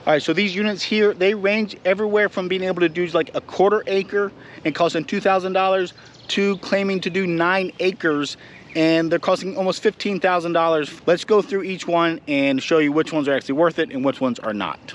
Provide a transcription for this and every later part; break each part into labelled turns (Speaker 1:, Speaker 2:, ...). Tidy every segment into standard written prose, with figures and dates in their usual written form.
Speaker 1: All right, so these units here, they range everywhere from being able to do like a 1/4 acre and costing $2,000 to claiming to do 9 acres and they're costing almost $15,000. Let's go through each one and show you which ones are actually worth it and which ones are not.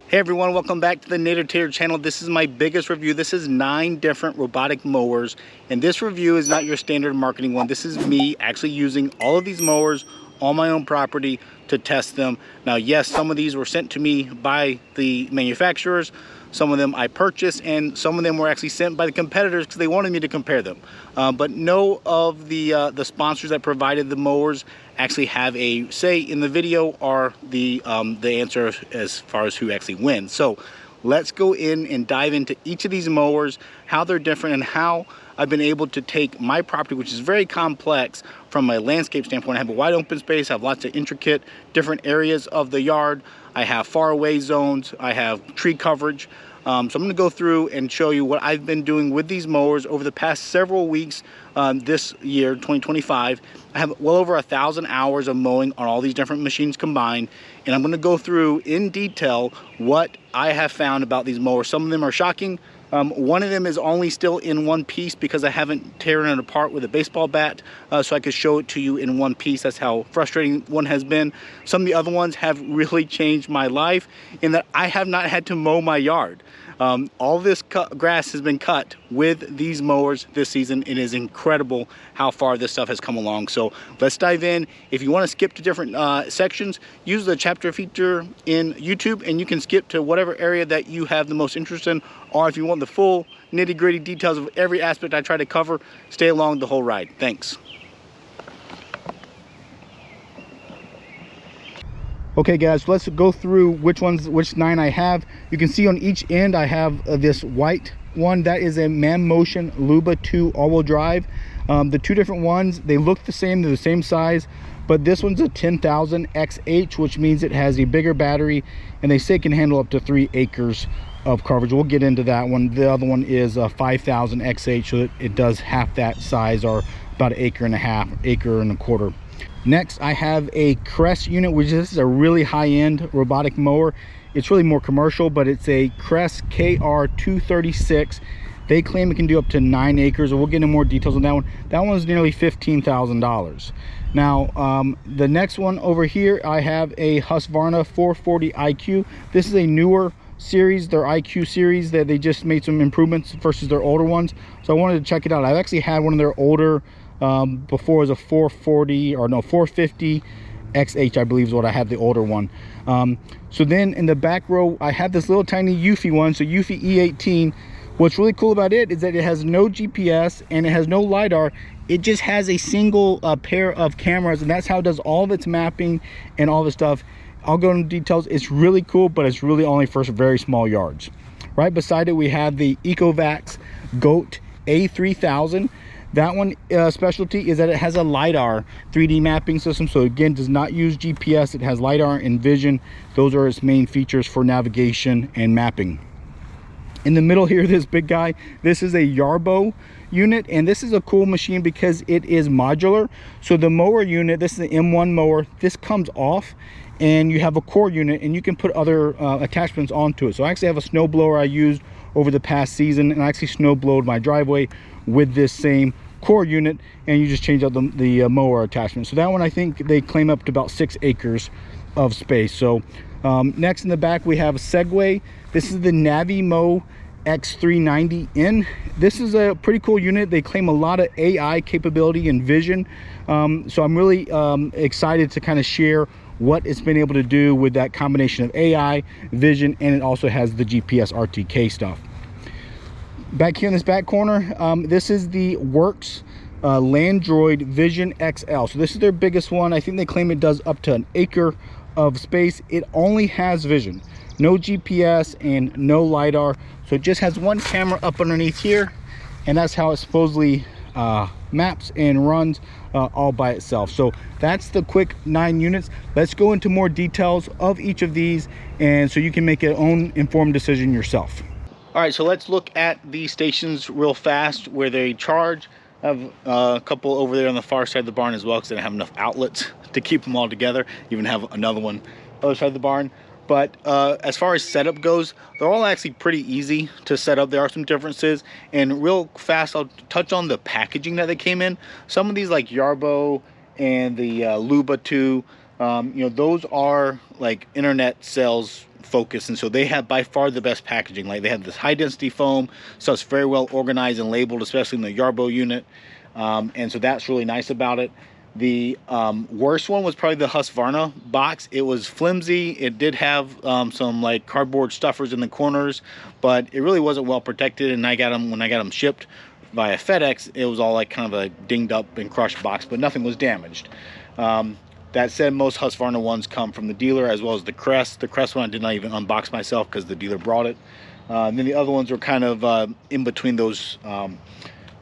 Speaker 1: Hey everyone, welcome back to the Nader Tater channel. This is my biggest review. This is 9 different robotic mowers, and this review is not your standard marketing one. This is me actually using all of these mowers on my own property to test them. Now, yes, some of these were sent to me by the manufacturers. Some of them I purchased, and some of them were actually sent by the competitors because they wanted me to compare them. But no of the sponsors that provided the mowers actually have a say in the video or the answer as far as who actually wins. So let's go in and dive into each of these mowers, how they're different, and how I've been able to take my property, which is very complex from a landscape standpoint. I have a wide open space, I have lots of intricate different areas of the yard. I have far away zones, I have tree coverage. So I'm going to go through and show you what I've been doing with these mowers over the past several weeks this year, 2025. I have well over 1,000 hours of mowing on all these different machines combined, and I'm going to go through in detail what I have found about these mowers. Some of them are shocking. One of them is only still in one piece because I haven't teared it apart with a baseball bat, so I could show it to you in one piece. That's how frustrating one has been. Some of the other ones have really changed my life in that I have not had to mow my yard. All this grass has been cut with these mowers this season. It is incredible how far this stuff has come along. So let's dive in. If you want to skip to different sections, use the chapter feature in YouTube and you can skip to whatever area that you have the most interest in. Or if you want the full nitty-gritty details of every aspect I try to cover, stay along the whole ride. Thanks. Okay guys, let's go through which 9 I have. You can see on each end I have this white one. That is a Mammotion Luba 2 all-wheel drive. The two different ones, they look the same, they're the same size, but this one's a 10,000 XH, which means it has a bigger battery, and they say it can handle up to 3 acres of coverage. We'll get into that one. The other one is a 5,000 XH, so it does half that size, or about 1.5 acres, acre and a quarter. Next, I have a Kress unit, which is a really high-end robotic mower. It's really more commercial, but it's a Kress KR236. They claim it can do up to 9 acres, and we'll get into more details on that one. That one's nearly $15,000. Now, the next one over here, I have a Husqvarna 440 IQ. This is a newer series, their IQ series, that they just made some improvements versus their older ones. So I wanted to check it out. I've actually had one of their older before. It was a 450 XH, I believe is what I had, the older one. So then in the back row I have this little tiny Eufy one, so Eufy E18. What's really cool about it is that it has no GPS and it has no LiDAR. It just has a single pair of cameras, and that's how it does all of its mapping and all the stuff. I'll go into details. It's really cool, but it's really only for very small yards. Right beside it we have the EcoVacs GOAT A3000. That one specialty is that it has a LiDAR 3D mapping system. So again, does not use GPS. It has LiDAR and vision. Those are its main features for navigation and mapping. In the middle here, this big guy, this is a Yarbo unit, and this is a cool machine because it is modular. So the mower unit, this is the M1 mower, this comes off and you have a core unit and you can put other attachments onto it. So I actually have a snow blower I used over the past season, and I actually snow blowed my driveway with this same core unit, and you just change out the mower attachment. So that one, I think they claim up to about 6 acres of space. So next in the back we have a Segway. This is the Navimow X390N. This is a pretty cool unit. They claim a lot of AI capability and vision. So I'm really excited to kind of share what it's been able to do with that combination of AI, vision, and it also has the GPS RTK stuff. Back here in this back corner, this is the Worx Landroid Vision XL. So this is their biggest one. I think they claim it does up to 1 acre of space. It only has vision, no GPS and no LiDAR. So it just has one camera up underneath here, and that's how it supposedly maps and runs all by itself. So that's the quick 9 units. Let's go into more details of each of these, and so you can make your own informed decision yourself. All right, so let's look at the stations real fast where they charge. I have a couple over there on the far side of the barn as well, because I don't have enough outlets to keep them all together. Even have another one other side of the barn. But as far as setup goes, they're all actually pretty easy to set up. There are some differences, and real fast I'll touch on the packaging that they came in. Some of these, like Yarbo and the Luba 2, you know, those are like internet sales focus, and so they have by far the best packaging. Like, they have this high density foam, so it's very well organized and labeled, especially in the Yarbo unit, and so that's really nice about it. The worst one was probably the Husqvarna box. It was flimsy. It did have some like cardboard stuffers in the corners, but it really wasn't well protected. And when I got them shipped via FedEx, it was all like kind of a dinged up and crushed box, but nothing was damaged. That said, most Husqvarna ones come from the dealer, as well as the Kress. The Kress one I did not even unbox myself because the dealer brought it. And then the other ones were kind of in between those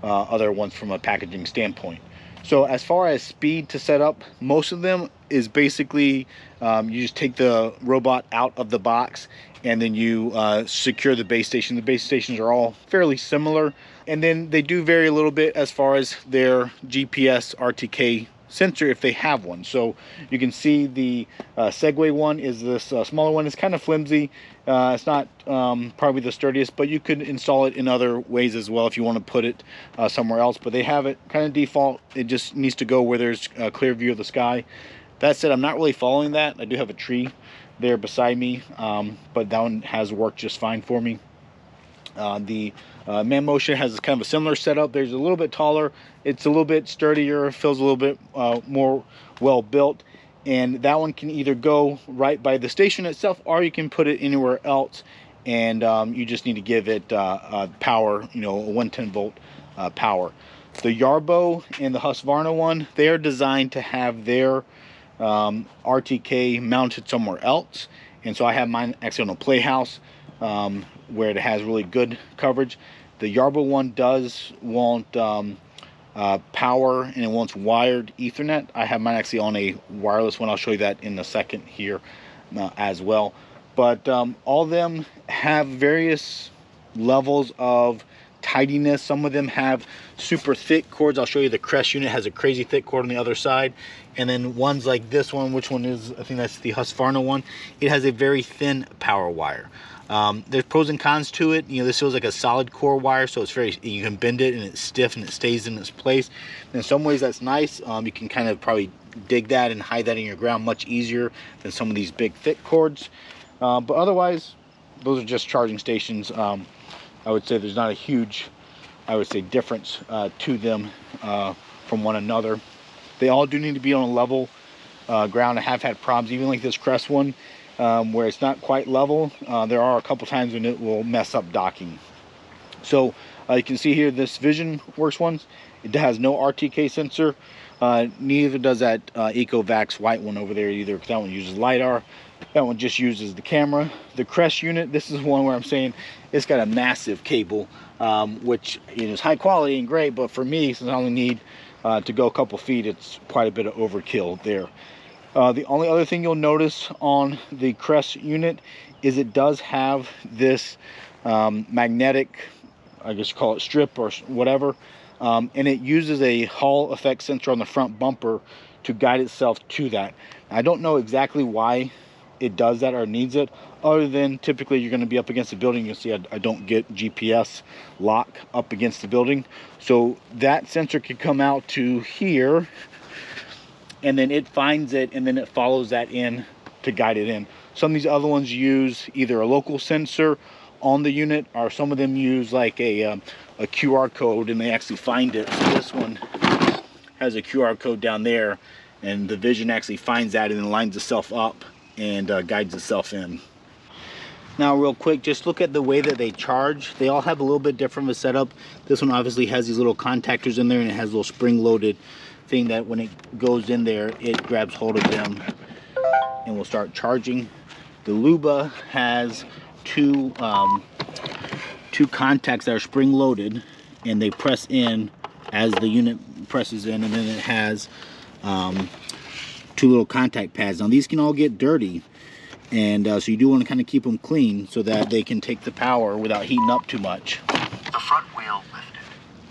Speaker 1: other ones from a packaging standpoint. So as far as speed to set up, most of them is basically you just take the robot out of the box, and then you secure the base station. The base stations are all fairly similar, and then they do vary a little bit as far as their GPS RTK sensor, if they have one. So you can see the Segway one is this smaller one. It's kind of flimsy. It's not probably the sturdiest, but you could install it in other ways as well if you want to put it somewhere else. But they have it kind of default. It just needs to go where there's a clear view of the sky. That said, I'm not really following that. I do have a tree there beside me, but that one has worked just fine for me. The Mammotion has kind of a similar setup. There's a little bit taller, it's a little bit sturdier, feels a little bit more well built, and that one can either go right by the station itself, or you can put it anywhere else, and you just need to give it power, you know, a 110 volt power. The Yarbo and the Husqvarna one, they are designed to have their RTK mounted somewhere else, and so I have mine actually on a playhouse where it has really good coverage. The Yarbo one does want power, and it wants wired Ethernet. I have mine actually on a wireless one. I'll show you that in a second here as well. But all of them have various levels of tidiness. Some of them have super thick cords. I'll show you the Kress unit has a crazy thick cord on the other side, and then ones like this one, which one is, I think that's the Husqvarna one, it has a very thin power wire. There's pros and cons to it. You know, this feels like a solid core wire, so it's very, you can bend it and it's stiff and it stays in its place. In some ways that's nice. You can kind of probably dig that and hide that in your ground much easier than some of these big thick cords. But otherwise, those are just charging stations. I would say there's not a huge, I would say, difference to them from one another. They all do need to be on a level ground. I have had problems, even like this Kress one, where it's not quite level. There are a couple times when it will mess up docking. So you can see here this Vision Worx one, it has no RTK sensor. Neither does that EcoVacs white one over there either, because that one uses LiDAR. That one just uses the camera. The Kress unit, this is one where I'm saying it's got a massive cable, which is high quality and great, but for me, since I only need to go a couple feet, it's quite a bit of overkill there. The only other thing you'll notice on the Kress unit is it does have this magnetic, I guess you call it strip or whatever, and it uses a Hall effect sensor on the front bumper to guide itself to that. I don't know exactly why it does that or needs it, other than typically you're going to be up against the building. You'll see I don't get GPS lock up against the building, so that sensor can come out to here, and then it finds it, and then it follows that in to guide it in. Some of these other ones use either a local sensor on the unit, or some of them use like a QR code, and they actually find it. So this one has a QR code down there, and the Vision actually finds that and then lines itself up and guides itself in. Now real quick, just look at the way that they charge. They all have a little bit different of a setup. This one obviously has these little contactors in there, and it has a little spring-loaded thing that when it goes in there, it grabs hold of them and will start charging. The Luba has two contacts that are spring-loaded, and they press in as the unit presses in, and then it has 2 little contact pads. Now these can all get dirty, and so you do want to kind of keep them clean so that they can take the power without heating up too much.
Speaker 2: The front wheel lifted.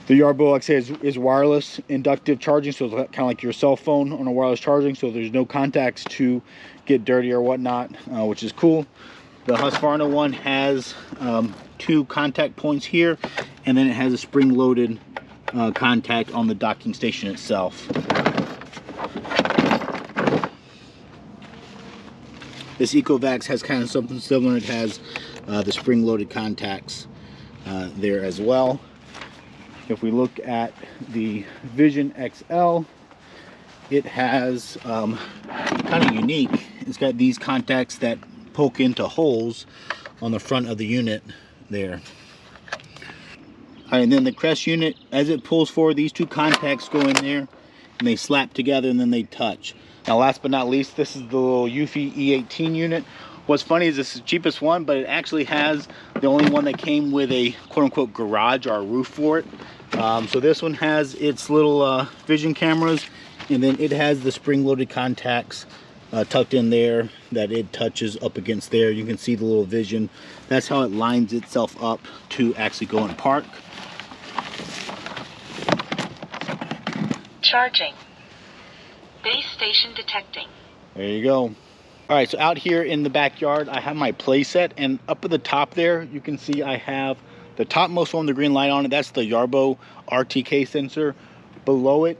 Speaker 1: The Yarbo, like I say, is wireless inductive charging, so it's kind of like your cell phone on a wireless charging, so there's no contacts to get dirty or whatnot, which is cool. The Husqvarna one has 2 contact points here, and then it has a spring-loaded contact on the docking station itself. This EcoVacs has kind of something similar. It has the spring-loaded contacts there as well. If we look at the Vision XL, it has kind of unique. It's got these contacts that poke into holes on the front of the unit there. All right, and then the Kress unit, as it pulls forward, these 2 contacts go in there and they slap together and then they touch. Now last but not least, this is the little Eufy E18 unit. What's funny is this is the cheapest one, but it actually has the only one that came with a quote-unquote garage or a roof for it. So this one has its little vision cameras, and then it has the spring-loaded contacts tucked in there that it touches up against there. You can see the little vision. That's how it lines itself up to actually go and park.
Speaker 3: Charging. Base station detecting.
Speaker 1: There you go. All right, so out here in the backyard, I have my play set, and up at the top there, you can see I have the topmost one with the green light on it. That's the Yarbo RTK sensor. Below it,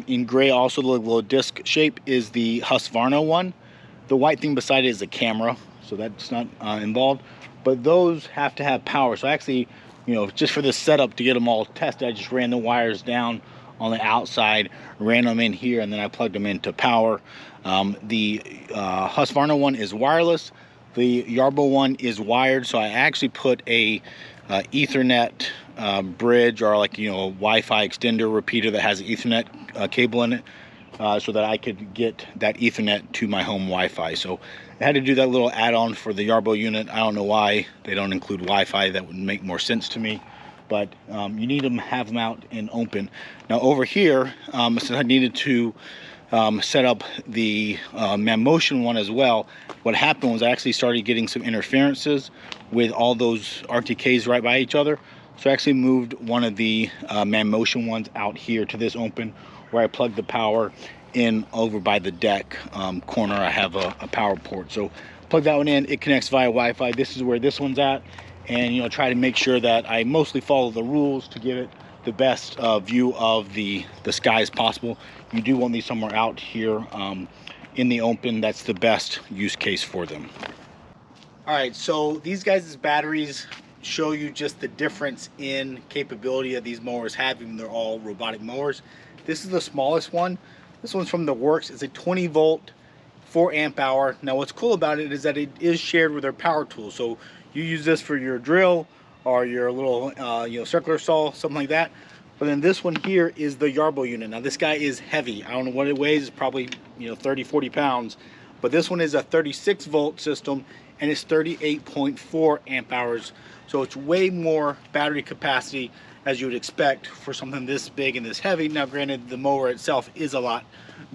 Speaker 1: in gray, also the little disc shape, is the Husqvarna one. The white thing beside it is a camera, so that's not involved. But those have to have power. So actually, you know, just for this setup to get them all tested, I just ran the wires down on the outside, ran them in here, and then I plugged them into power. The Husqvarna one is wireless. The Yarbo one is wired, so I actually put a Ethernet bridge, or like, you know, a Wi-Fi extender repeater that has an Ethernet cable in it, so that I could get that Ethernet to my home Wi-Fi. So I had to do that little add-on for the Yarbo unit. I don't know why they don't include Wi-Fi. That would make more sense to me, but you need them, have them out and open. Now over here, since I needed to set up the Mammotion one as well, what happened was I actually started getting some interferences with all those RTKs right by each other. So I actually moved one of the Mammotion ones out here to this open, where I plugged the power in over by the deck corner. I have a power port, so plug that one in. It connects via Wi-Fi. This is where this one's at, and you know, try to make sure that I mostly follow the rules to give it the best view of the sky as possible. You do want these somewhere out here in the open. That's the best use case for them. All right, so these guys' batteries show you just the difference in capability that these mowers have, even though they're all robotic mowers. This is the smallest one. This one's from the Worx. It's a 20 volt, 4 amp hour. Now what's cool about it is that it is shared with their power tool. So you use this for your drill or your little you know, circular saw, something like that. But then this one here is the Yarbo unit. Now this guy is heavy. I don't know what it weighs. It's probably, you know, 30-40 pounds. But this one is a 36 volt system, and it's 38.4 amp hours. So it's way more battery capacity as you would expect for something this big and this heavy. Now granted, the mower itself is a lot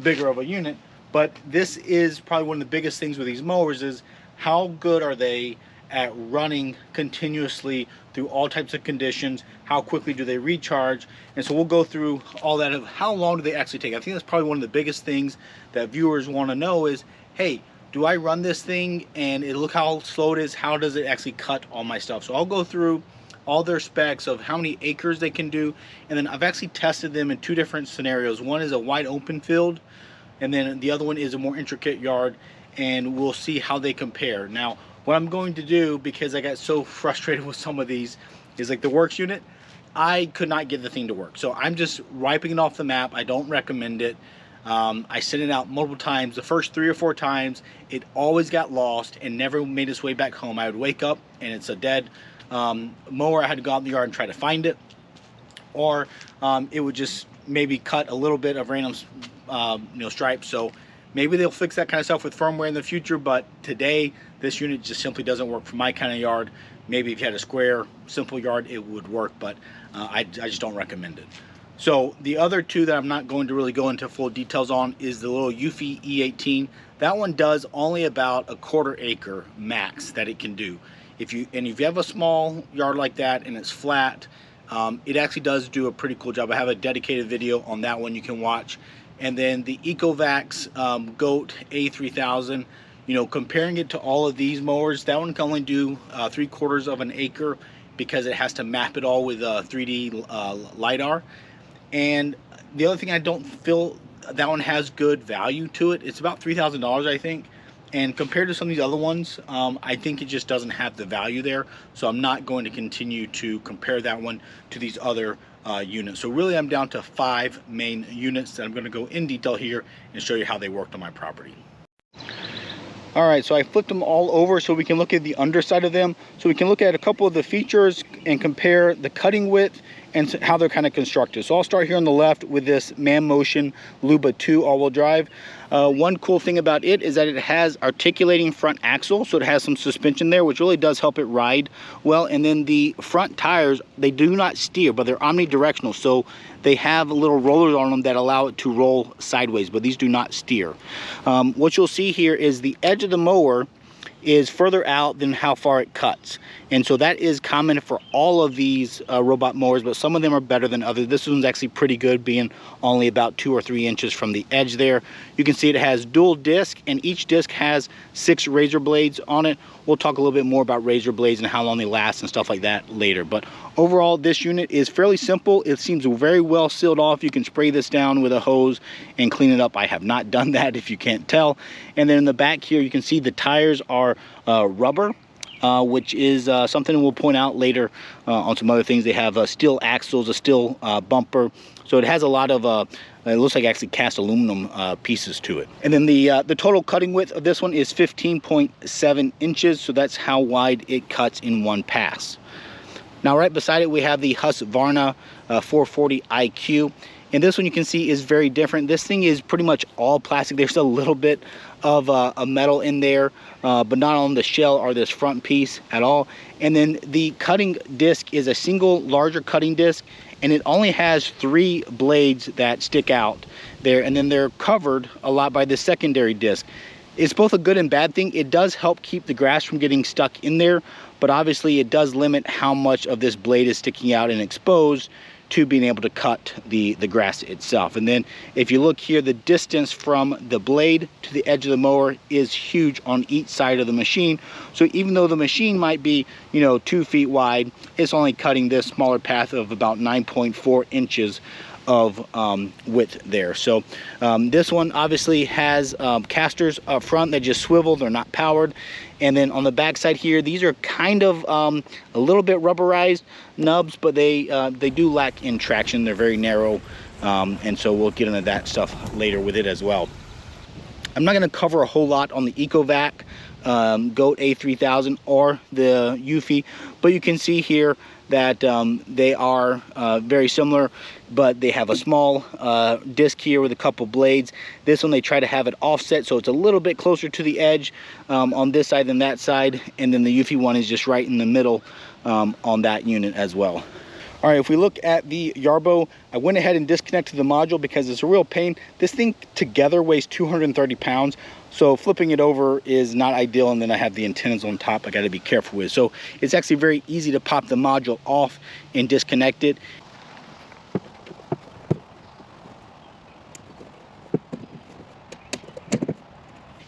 Speaker 1: bigger of a unit, but this is probably one of the biggest things with these mowers is how good are they at running continuously through all types of conditions. How quickly do they recharge? And so we'll go through all that of how long do they actually take. I think that's probably one of the biggest things that viewers want to know is, hey, do I run this thing and look how slow it is? How does it actually cut all my stuff? So I'll go through all their specs of how many acres they can do, and then I've actually tested them in 2 different scenarios. One is a wide open field, and then the other one is a more intricate yard, and we'll see how they compare. Now what I'm going to do, because I got so frustrated with some of these, is like the Worx unit, I could not get the thing to work. So I'm just wiping it off the map. I don't recommend it. I sent it out multiple times. The first 3 or 4 times, it always got lost and never made its way back home. I would wake up and it's a dead mower. I had to go out in the yard and try to find it, or it would just maybe cut a little bit of random you know, stripes. So maybe they'll fix that kind of stuff with firmware in the future, but today this unit just simply doesn't work for my kind of yard. Maybe if you had a square, simple yard, it would work, but I just don't recommend it. So the other two that I'm not going to really go into full details on is the little Eufy E18. That one does only about a 1/4 acre max that it can do. If you have a small yard like that and it's flat, it actually does do a pretty cool job. I have a dedicated video on that one you can watch. And then the EcoVacs GOAT A3000, you know, comparing it to all of these mowers, that one can only do 3/4 of an acre because it has to map it all with 3D LiDAR. And the other thing, I don't feel that one has good value to it. It's about $3,000, I think. And compared to some of these other ones, I think it just doesn't have the value there. So I'm not going to continue to compare that one to these other units. So really I'm down to 5 main units that I'm going to go in detail here and show you how they worked on my property. All right, so I flipped them all over so we can look at the underside of them. So we can look at a couple of the features and compare the cutting width and how they're kind of constructed. So I'll start here on the left with this Mammotion Luba 2 all-wheel drive. One cool thing about it is that it has articulating front axle, so it has some suspension there, which really does help it ride well. And then the front tires, they do not steer, but they're omnidirectional, so they have little rollers on them that allow it to roll sideways, but these do not steer. What you'll see here is the edge of the mower is further out than how far it cuts, and so that is common for all of these robot mowers, but some of them are better than others. This one's actually pretty good, being only about 2 or 3 inches from the edge there. You can see it has dual disc, and each disc has 6 razor blades on it. We'll talk a little bit more about razor blades and how long they last and stuff like that later, but overall this unit is fairly simple. It seems very well sealed off. You can spray this down with a hose and clean it up. I have not done that, if you can't tell. And then in the back here you can see the tires are rubber, which is something we'll point out later on some other things. They have steel axles, a steel bumper, so it has a lot of it looks like actually cast aluminum pieces to it. And then the total cutting width of this one is 15.7 inches, so that's how wide it cuts in one pass. Now right beside it we have the Husqvarna 440 IQ, and this one you can see is very different. This thing is pretty much all plastic. There's a little bit of a metal in there, but not on the shell or this front piece at all. And then the cutting disc is a single larger cutting disc, and it only has 3 blades that stick out there, and then they're covered a lot by the secondary disc. It's both a good and bad thing. It does help keep the grass from getting stuck in there, but obviously it does limit how much of this blade is sticking out and exposed to being able to cut the grass itself. And then if you look here, the distance from the blade to the edge of the mower is huge on each side of the machine. So even though the machine might be, you know, 2 feet wide, it's only cutting this smaller path of about 9.4 inches of width there. So this one obviously has casters up front that just swivel. They're not powered. And then on the back side here, these are kind of a little bit rubberized nubs, but they do lack in traction. They're very narrow, and so we'll get into that stuff later with it as well. I'm not going to cover a whole lot on the EcoVac GOAT A3000 or the Eufy, but you can see here that they are very similar, but they have a small disc here with a couple blades. This one they try to have it offset, so it's a little bit closer to the edge on this side than that side, and then the Eufy one is just right in the middle on that unit as well. All right, if we look at the Yarbo, I went ahead and disconnected the module because it's a real pain. This thing together weighs 230 pounds, so flipping it over is not ideal, and then I have the antennas on top I got to be careful with. So it's actually very easy to pop the module off and disconnect it.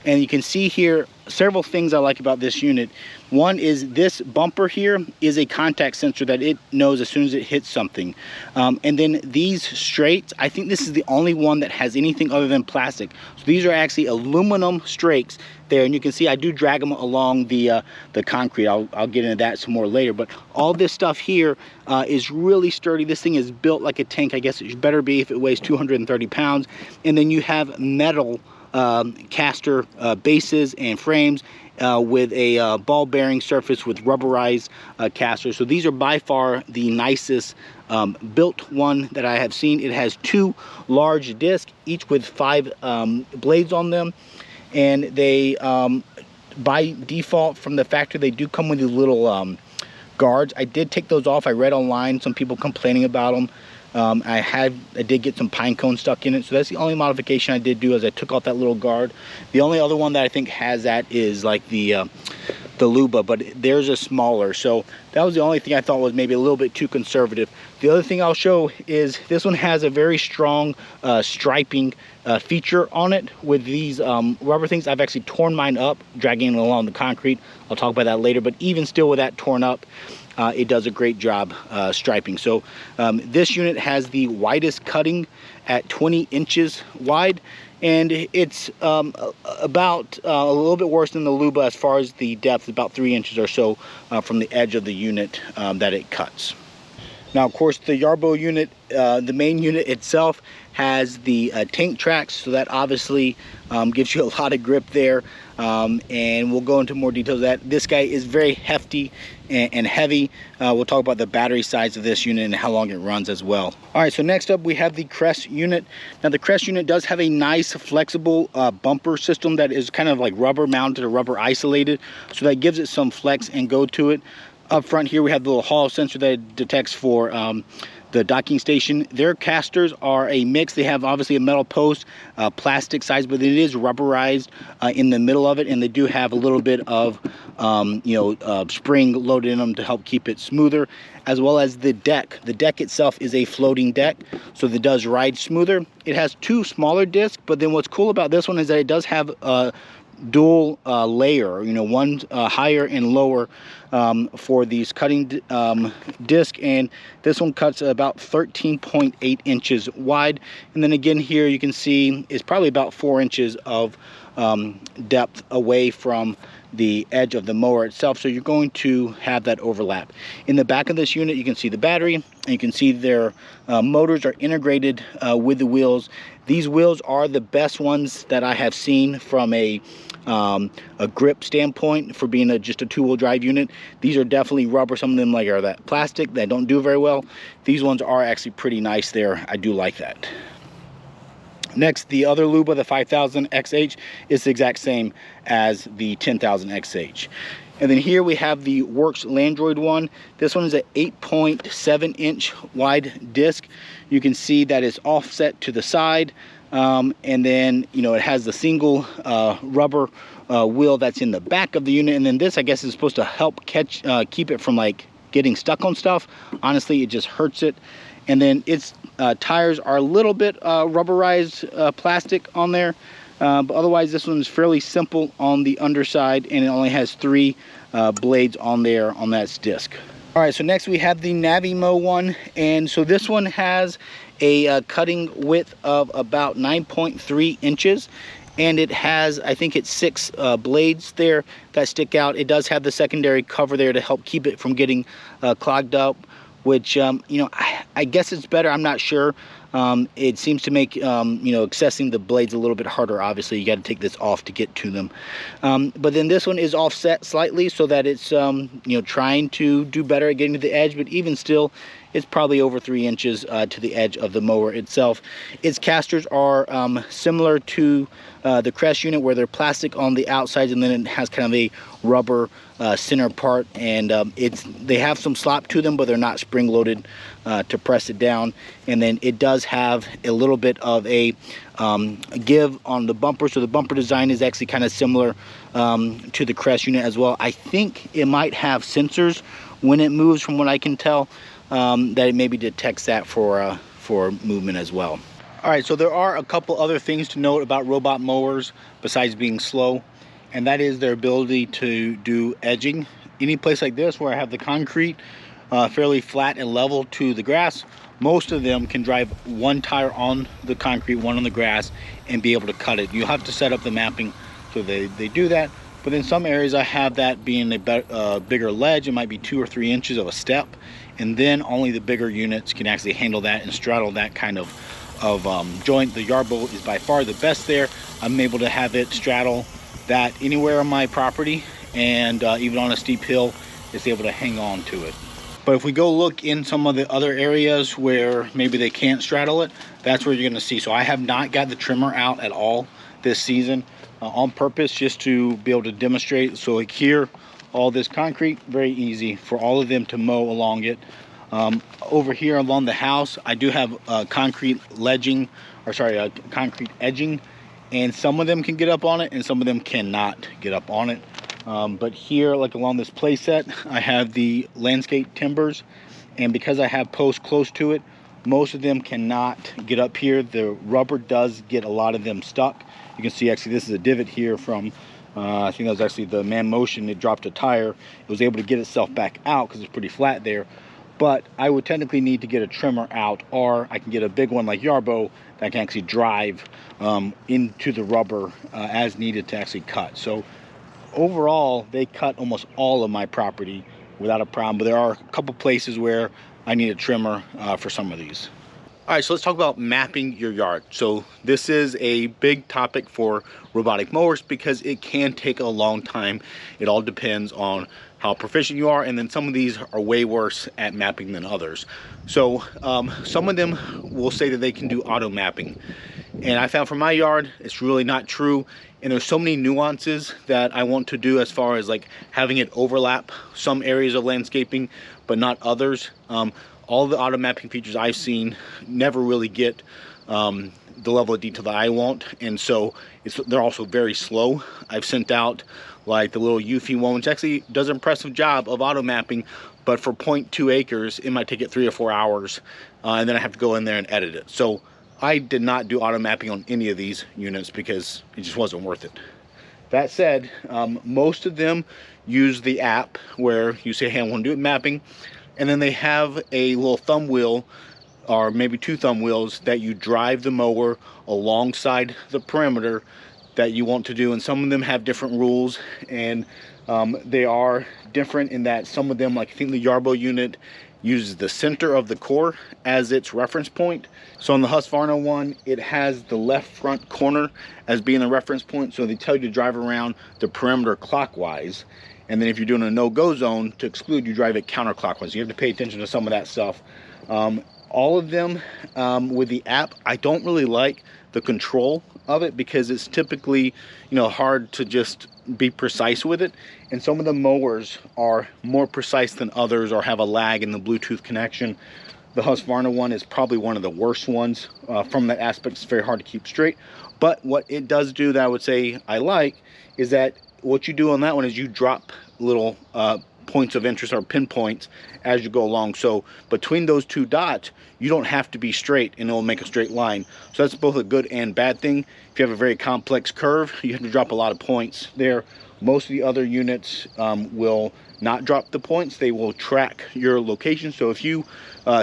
Speaker 1: And you can see here several things I like about this unit. One is this bumper here is a contact sensor that it knows as soon as it hits something. And then these straights, I think this is the only one that has anything other than plastic. So these are actually aluminum strakes there, and you can see I do drag them along the concrete. I'll get into that some more later, but all this stuff here is really sturdy. This thing is built like a tank. I guess it better be if it weighs 230 pounds. And then you have metal caster bases and frames with a ball bearing surface with rubberized casters. So these are by far the nicest built one that I have seen. It has 2 large discs, each with 5 blades on them, and they by default from the factory they do come with these little guards. I did take those off. I read online some people complaining about them. I did get some pine cones stuck in it, so that's the only modification I did do, is I took off that little guard. The only other one that I think has that is like the Luba, but theirs is smaller, so that was the only thing I thought was maybe a little bit too conservative. The other thing I'll show is this one has a very strong striping feature on it with these rubber things. I've actually torn mine up dragging it along the concrete. I'll talk about that later, but even still with that torn up, it does a great job striping. So this unit has the widest cutting at 20 inches wide, and it's about a little bit worse than the Luba as far as the depth, about 3 inches or so from the edge of the unit that it cuts. Now, of course, the Yarbo unit, the main unit itself, has the tank tracks, so that obviously gives you a lot of grip there, and we'll go into more details of that. This guy is very hefty and heavy. We'll talk about the battery size of this unit and how long it runs as well. All right, so next up we have the Kress unit. Now the Kress unit does have a nice flexible bumper system that is kind of like rubber mounted or rubber isolated, so that gives it some flex and go to it. Up front here we have the little Hall sensor that detects for the docking station. Their casters are a mix. They have obviously a metal post, plastic size, but it is rubberized in the middle of it, and they do have a little bit of spring loaded in them to help keep it smoother, as well as the deck. The deck itself is a floating deck, so it does ride smoother. It has two smaller discs, but then what's cool about this one is that it does have dual layer, one higher and lower for these cutting disc, and this one cuts about 13.8 inches wide, and then again here you can see it's probably about 4 inches of depth away from the edge of the mower itself, so you're going to have that overlap. In the back of this unit you can see the battery, and you can see their motors are integrated with the wheels. These wheels are the best ones that I have seen from a grip standpoint for being just a two-wheel drive unit. These are definitely rubber. Some of them are that plastic that don't do very well. These ones are actually pretty nice there. I do like that. Next, the other Luba, the 5000 XH, is the exact same as the 10,000 XH. And then here we have the Worx Landroid one. This one is an 8.7 inch wide disc. You can see that it's offset to the side, and then it has the single rubber wheel that's in the back of the unit, and then this I guess is supposed to help keep it from getting stuck on stuff. Honestly, it just hurts it. And then its tires are a little bit rubberized plastic on there, but otherwise this one is fairly simple on the underside, and it only has 3 blades on there on that disc. All right, so next we have the Navimow one, and so this one has a cutting width of about 9.3 inches, and it has, I think it's 6 blades there that stick out. It does have the secondary cover there to help keep it from getting clogged up, which I guess it's better. I'm not sure. It seems to make accessing the blades a little bit harder. Obviously you got to take this off to get to them, but then this one is offset slightly so that it's trying to do better at getting to the edge, but even still it's probably over 3 inches to the edge of the mower itself. Its casters are similar to the Kress unit, where they're plastic on the outside, and then it has kind of a rubber center part, and they have some slop to them, but they're not spring loaded to press it down. And then it does have a little bit of a give on the bumper, so the bumper design is actually kind of similar to the Kress unit as well. I think it might have sensors when it moves, from what I can tell, that it maybe detects that for movement as well. All right, so there are a couple other things to note about robot mowers besides being slow, and that is their ability to do edging. Any place like this where I have the concrete fairly flat and level to the grass, most of them can drive one tire on the concrete, one on the grass, and be able to cut it. You have to set up the mapping so they do that. But in some areas I have that being a bigger ledge. It might be 2 or 3 inches of a step, and then only the bigger units can actually handle that and straddle that kind of joint. The Yarbo is by far the best there. I'm able to have it straddle that anywhere on my property, and even on a steep hill it's able to hang on to it. But if we go look in some of the other areas where maybe they can't straddle it, that's where you're going to see. So I have not got the trimmer out at all this season on purpose, just to be able to demonstrate. So like here, all this concrete, very easy for all of them to mow along it. Over here along the house, I do have concrete ledging, or sorry, concrete edging, and some of them can get up on it and some of them cannot get up on it. But here, like along this play set, I have the landscape timbers, and because I have posts close to it, most of them cannot get up here. The rubber does get a lot of them stuck. You can see actually this is a divot here from I think that was actually the Mammotion. It dropped a tire. It was able to get itself back out because it's pretty flat there. But I would technically need to get a trimmer out, or I can get a big one like Yarbo that can actually drive into the rubber as needed to actually cut. So overall, they cut almost all of my property without a problem. But there are a couple places where I need a trimmer for some of these. All right, so let's talk about mapping your yard. So this is a big topic for robotic mowers because it can take a long time. It all depends on how proficient you are, and then some of these are way worse at mapping than others. So some of them will say that they can do auto mapping, and I found for my yard it's really not true. And there's so many nuances that I want to do as far as like having it overlap some areas of landscaping but not others. All the auto mapping features I've seen never really get the level of detail that I want, and so they're also very slow. I've sent out like the little Eufy one, which actually does an impressive job of auto mapping, but for 0.2 acres it might take it 3 or 4 hours, and then I have to go in there and edit it. So I did not do auto mapping on any of these units because it just wasn't worth it. That said, most of them use the app where you say, hey, I want to do it mapping, and then they have a little thumb wheel, or maybe 2 thumb wheels, that you drive the mower alongside the perimeter that you want to do. And some of them have different rules, and they are different in that some of them, like I think the Yarbo unit, uses the center of the core as its reference point. So on the Husqvarna one, it has the left front corner as being the reference point, so they tell you to drive around the perimeter clockwise. And then if you're doing a no-go zone to exclude, you drive it counterclockwise. You have to pay attention to some of that stuff. All of them with the app, I don't really like the control of it because it's typically, you know, hard to just be precise with it. And some of the mowers are more precise than others or have a lag in the Bluetooth connection. The Husqvarna one is probably one of the worst ones from that aspect. It's very hard to keep straight. But what it does do that I would say I like is that what you do on that one is you drop little points of interest or pinpoints as you go along. So between those 2 dots, you don't have to be straight and it will make a straight line. So that's both a good and bad thing. If you have a very complex curve, you have to drop a lot of points there. Most of the other units will not drop the points. They will track your location. So if you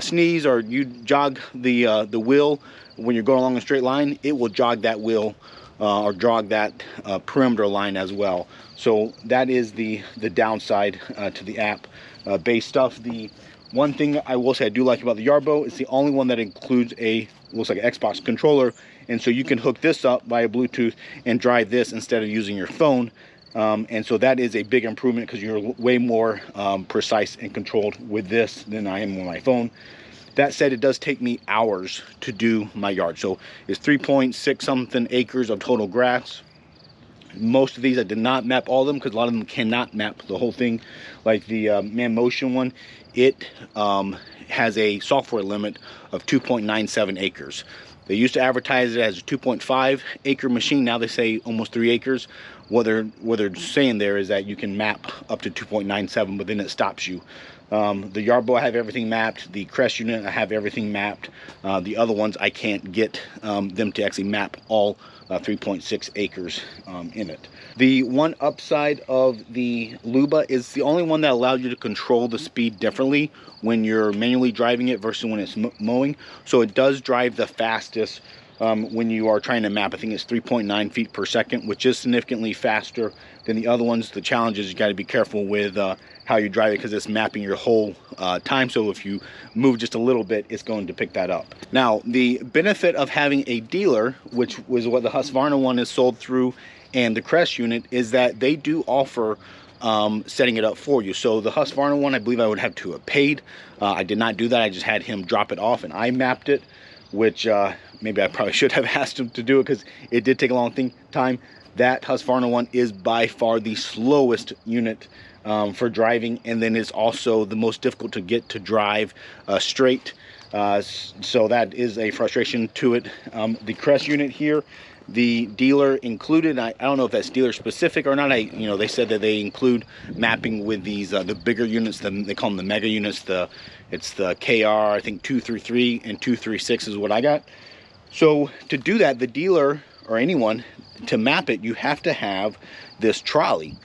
Speaker 1: sneeze or you jog the wheel when you're going along a straight line, it will jog that wheel or jog that perimeter line as well. So that is the downside to the app based stuff. The one thing I will say I do like about the Yarbo is the only one that includes looks like an Xbox controller, and so you can hook this up via Bluetooth and drive this instead of using your phone. And so that is a big improvement because you're way more precise and controlled with this than I am with my phone. That said, it does take me hours to do my yard. So it's 3.6 something acres of total grass. Most of these I did not map all of them because a lot of them cannot map the whole thing. Like the Mammotion one, it has a software limit of 2.97 acres. They used to advertise it as a 2.5 acre machine. Now they say almost 3 acres. What they're saying there is that you can map up to 2.97, but then it stops you. The Yarbo, I have everything mapped. The Kress unit, I have everything mapped. The other ones, I can't get them to actually map all 3.6 acres in it. The one upside of the Luba is the only one that allows you to control the speed differently when you're manually driving it versus when it's mowing. So it does drive the fastest when you are trying to map. I think it's 3.9 feet per second, which is significantly faster than the other ones. The challenge is you got to be careful with how you drive it because it's mapping your whole time. So if you move just a little bit, it's going to pick that up. Now, the benefit of having a dealer, which was what the Husqvarna one is sold through, and the Kress unit, is that they do offer setting it up for you. So the Husqvarna one, I believe I would have to have paid. I did not do that. I just had him drop it off and I mapped it, which maybe I probably should have asked him to do it because it did take a long time. That Husqvarna one is by far the slowest unit for driving, and then it's also the most difficult to get to drive straight. So that is a frustration to it. The Kress unit here, the dealer included, I don't know if that's dealer specific or not. They said that they include mapping with these the bigger units. They call them the mega units. It's the KR, I think 233 and 236 is what I got. So to do that, the dealer or anyone to map it, you have to have this trolley,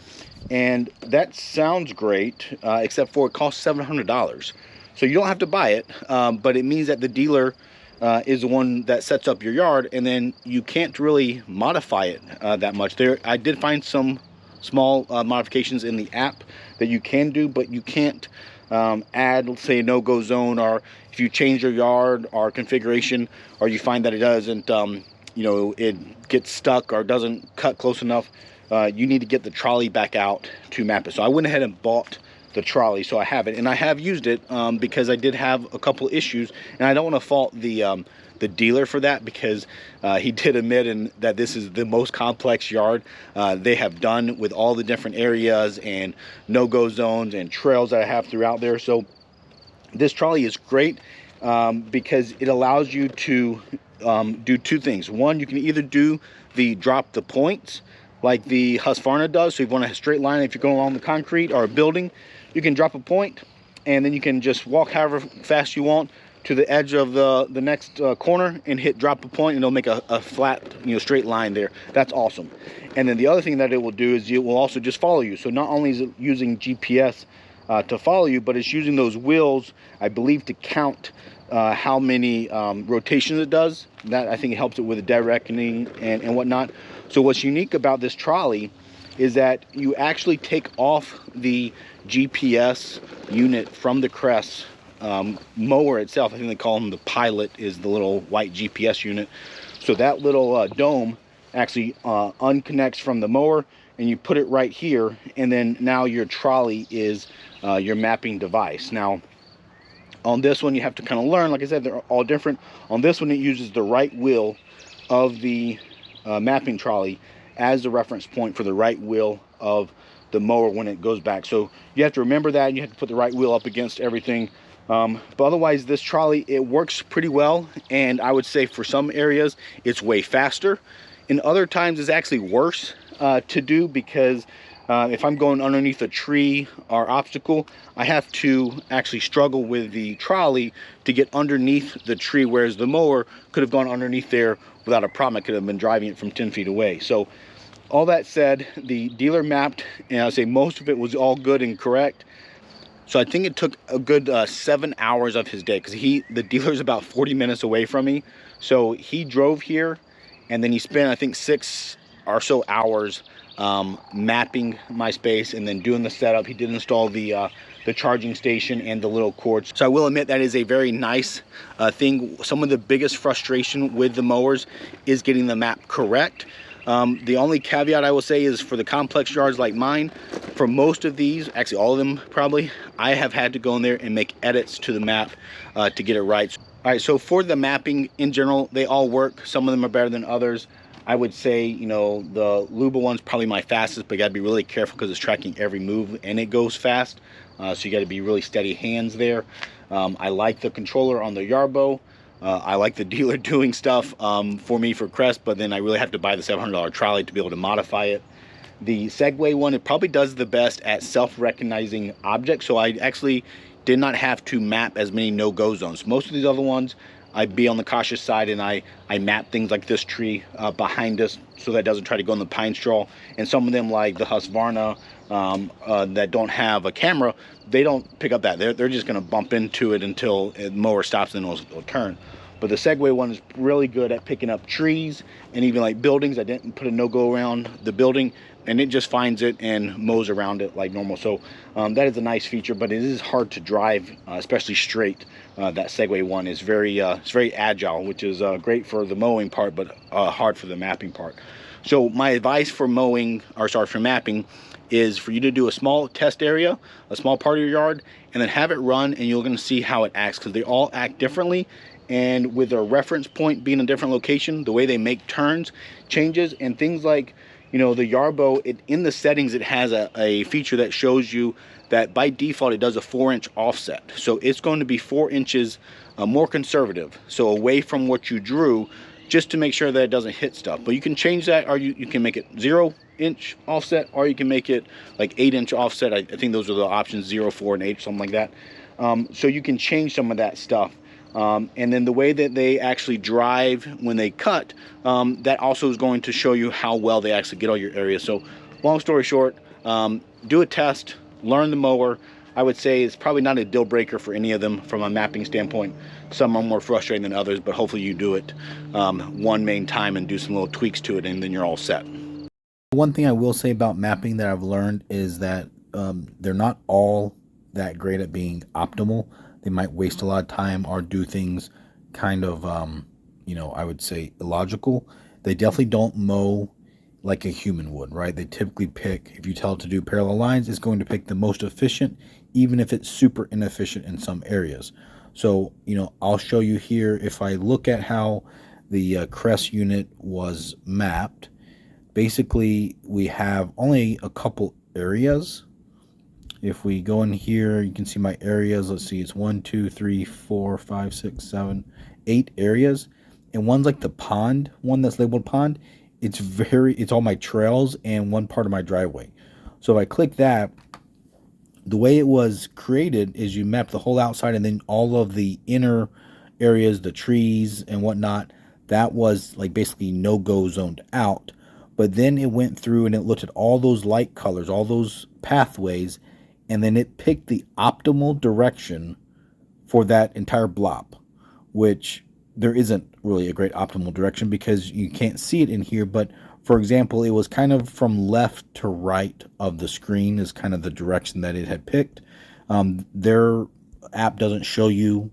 Speaker 1: and that sounds great, except for it costs $700. So you don't have to buy it, but it means that the dealer is the one that sets up your yard, and then you can't really modify it that much. I did find some small modifications in the app that you can do, but you can't add, let's say, a no-go zone, or if you change your yard or configuration, or you find that it doesn't, it gets stuck or doesn't cut close enough, you need to get the trolley back out to map it. So I went ahead and bought the trolley, so I have it, and I have used it because I did have a couple issues, and I don't want to fault the dealer for that, because he did admit that this is the most complex yard they have done, with all the different areas and no-go zones and trails that I have throughout there. So this trolley is great because it allows you to do two things. One, you can either do the drop the points like the Husqvarna does. So if you want a straight line, if you're going along the concrete or a building, you can drop a point, and then you can just walk however fast you want to the edge of the next corner and hit drop a point, and it'll make a flat, straight line there. That's awesome. And then the other thing that it will do is it will also just follow you. So not only is it using GPS to follow you, but it's using those wheels, I believe, to count how many rotations it does. That, I think, it helps it with the dead reckoning and whatnot. So what's unique about this trolley is that you actually take off the GPS unit from the Kress mower itself. I think they call them the Pilot, is the little white GPS unit. So that little dome actually unconnects from the mower, and you put it right here, and then now your trolley is your mapping device. Now on this one you have to kind of learn, like I said, they're all different. On this one it uses the right wheel of the mapping trolley as the reference point for the right wheel of the mower when it goes back. So you have to remember that, and you have to put the right wheel up against everything. But otherwise, this trolley, it works pretty well, and I would say for some areas it's way faster. In other times it's actually worse to do, because if I'm going underneath a tree or obstacle, I have to actually struggle with the trolley to get underneath the tree, whereas the mower could have gone underneath there without a problem. I could have been driving it from 10 feet away. So all that said, the dealer mapped, and I say most of it was all good and correct. So I think it took a good 7 hours of his day, because the dealer's about 40 minutes away from me. So he drove here, and then he spent, I think, 6 or so hours mapping my space and then doing the setup. He did install the charging station and the little cords. So I will admit that is a very nice thing. Some of the biggest frustration with the mowers is getting the map correct. The only caveat I will say is for the complex yards like mine, for most of these, actually all of them probably, I have had to go in there and make edits to the map to get it right. All right, so for the mapping in general, they all work. Some of them are better than others. I would say, the Luba one's probably my fastest, but you gotta be really careful because it's tracking every move and it goes fast. So you gotta be really steady hands there. I like the controller on the Yarbo. I like the dealer doing stuff for me for Kress, but then I really have to buy the $700 trolley to be able to modify it. The Segway one, it probably does the best at self-recognizing objects, so I actually did not have to map as many no-go zones. Most of these other ones, I'd be on the cautious side, and I map things like this tree behind us so that it doesn't try to go in the pine straw. And some of them, like the Husqvarna, that don't have a camera, they don't pick up that. They're just going to bump into it until the mower stops, and it'll turn. But the Segway one is really good at picking up trees and even like buildings. I didn't put a no-go around the building, and it just finds it and mows around it like normal. So that is a nice feature, but it is hard to drive, especially straight. That Segway one is it's very agile, which is great for the mowing part, but hard for the mapping part. So my advice for for mapping is for you to do a small test area, a small part of your yard, and then have it run, and you're going to see how it acts, because they all act differently. and with a reference point being a different location, the way they make turns changes, and things like, you know, the Yarbo, in the settings it has a feature that shows you that by default it does a 4-inch offset, so it's going to be 4 inches more conservative, so away from what you drew, just to make sure that it doesn't hit stuff. But you can change that, or you can make it 0-inch offset, or you can make it like 8-inch offset. I think those are the options, 0, 4, and 8, something like that. So you can change some of that stuff. And then the way that they actually drive when they cut, that also is going to show you how well they actually get all your areas. So long story short, do a test, learn the mower. I would say it's probably not a deal breaker for any of them from a mapping standpoint. Some are more frustrating than others, but hopefully you do it one main time and do some little tweaks to it, and then you're all set. One thing I will say about mapping that I've learned is that they're not all that great at being optimal. They might waste a lot of time or do things kind of, you know, I would say illogical. They definitely don't mow like a human would, right? They typically pick, if you tell it to do parallel lines, it's going to pick the most efficient, even if it's super inefficient in some areas. So, you know, I'll show you here, if I look at how the Kress unit was mapped, basically we have only a couple areas. If we go in here, you can see my areas. Let's see, it's 1, 2, 3, 4, 5, 6, 7, 8 areas. And one's like the pond, one that's labeled pond. It's all my trails and one part of my driveway. So if I click that, the way it was created is you map the whole outside, and then all of the inner areas, the trees and whatnot, that was like basically no-go zoned out. But then it went through and it looked at all those light colors, all those pathways, and then it picked the optimal direction for that entire blob, which there isn't really a great optimal direction because you can't see it in here. But for example, it was kind of from left to right of the screen is kind of the direction that it had picked. Their app doesn't show you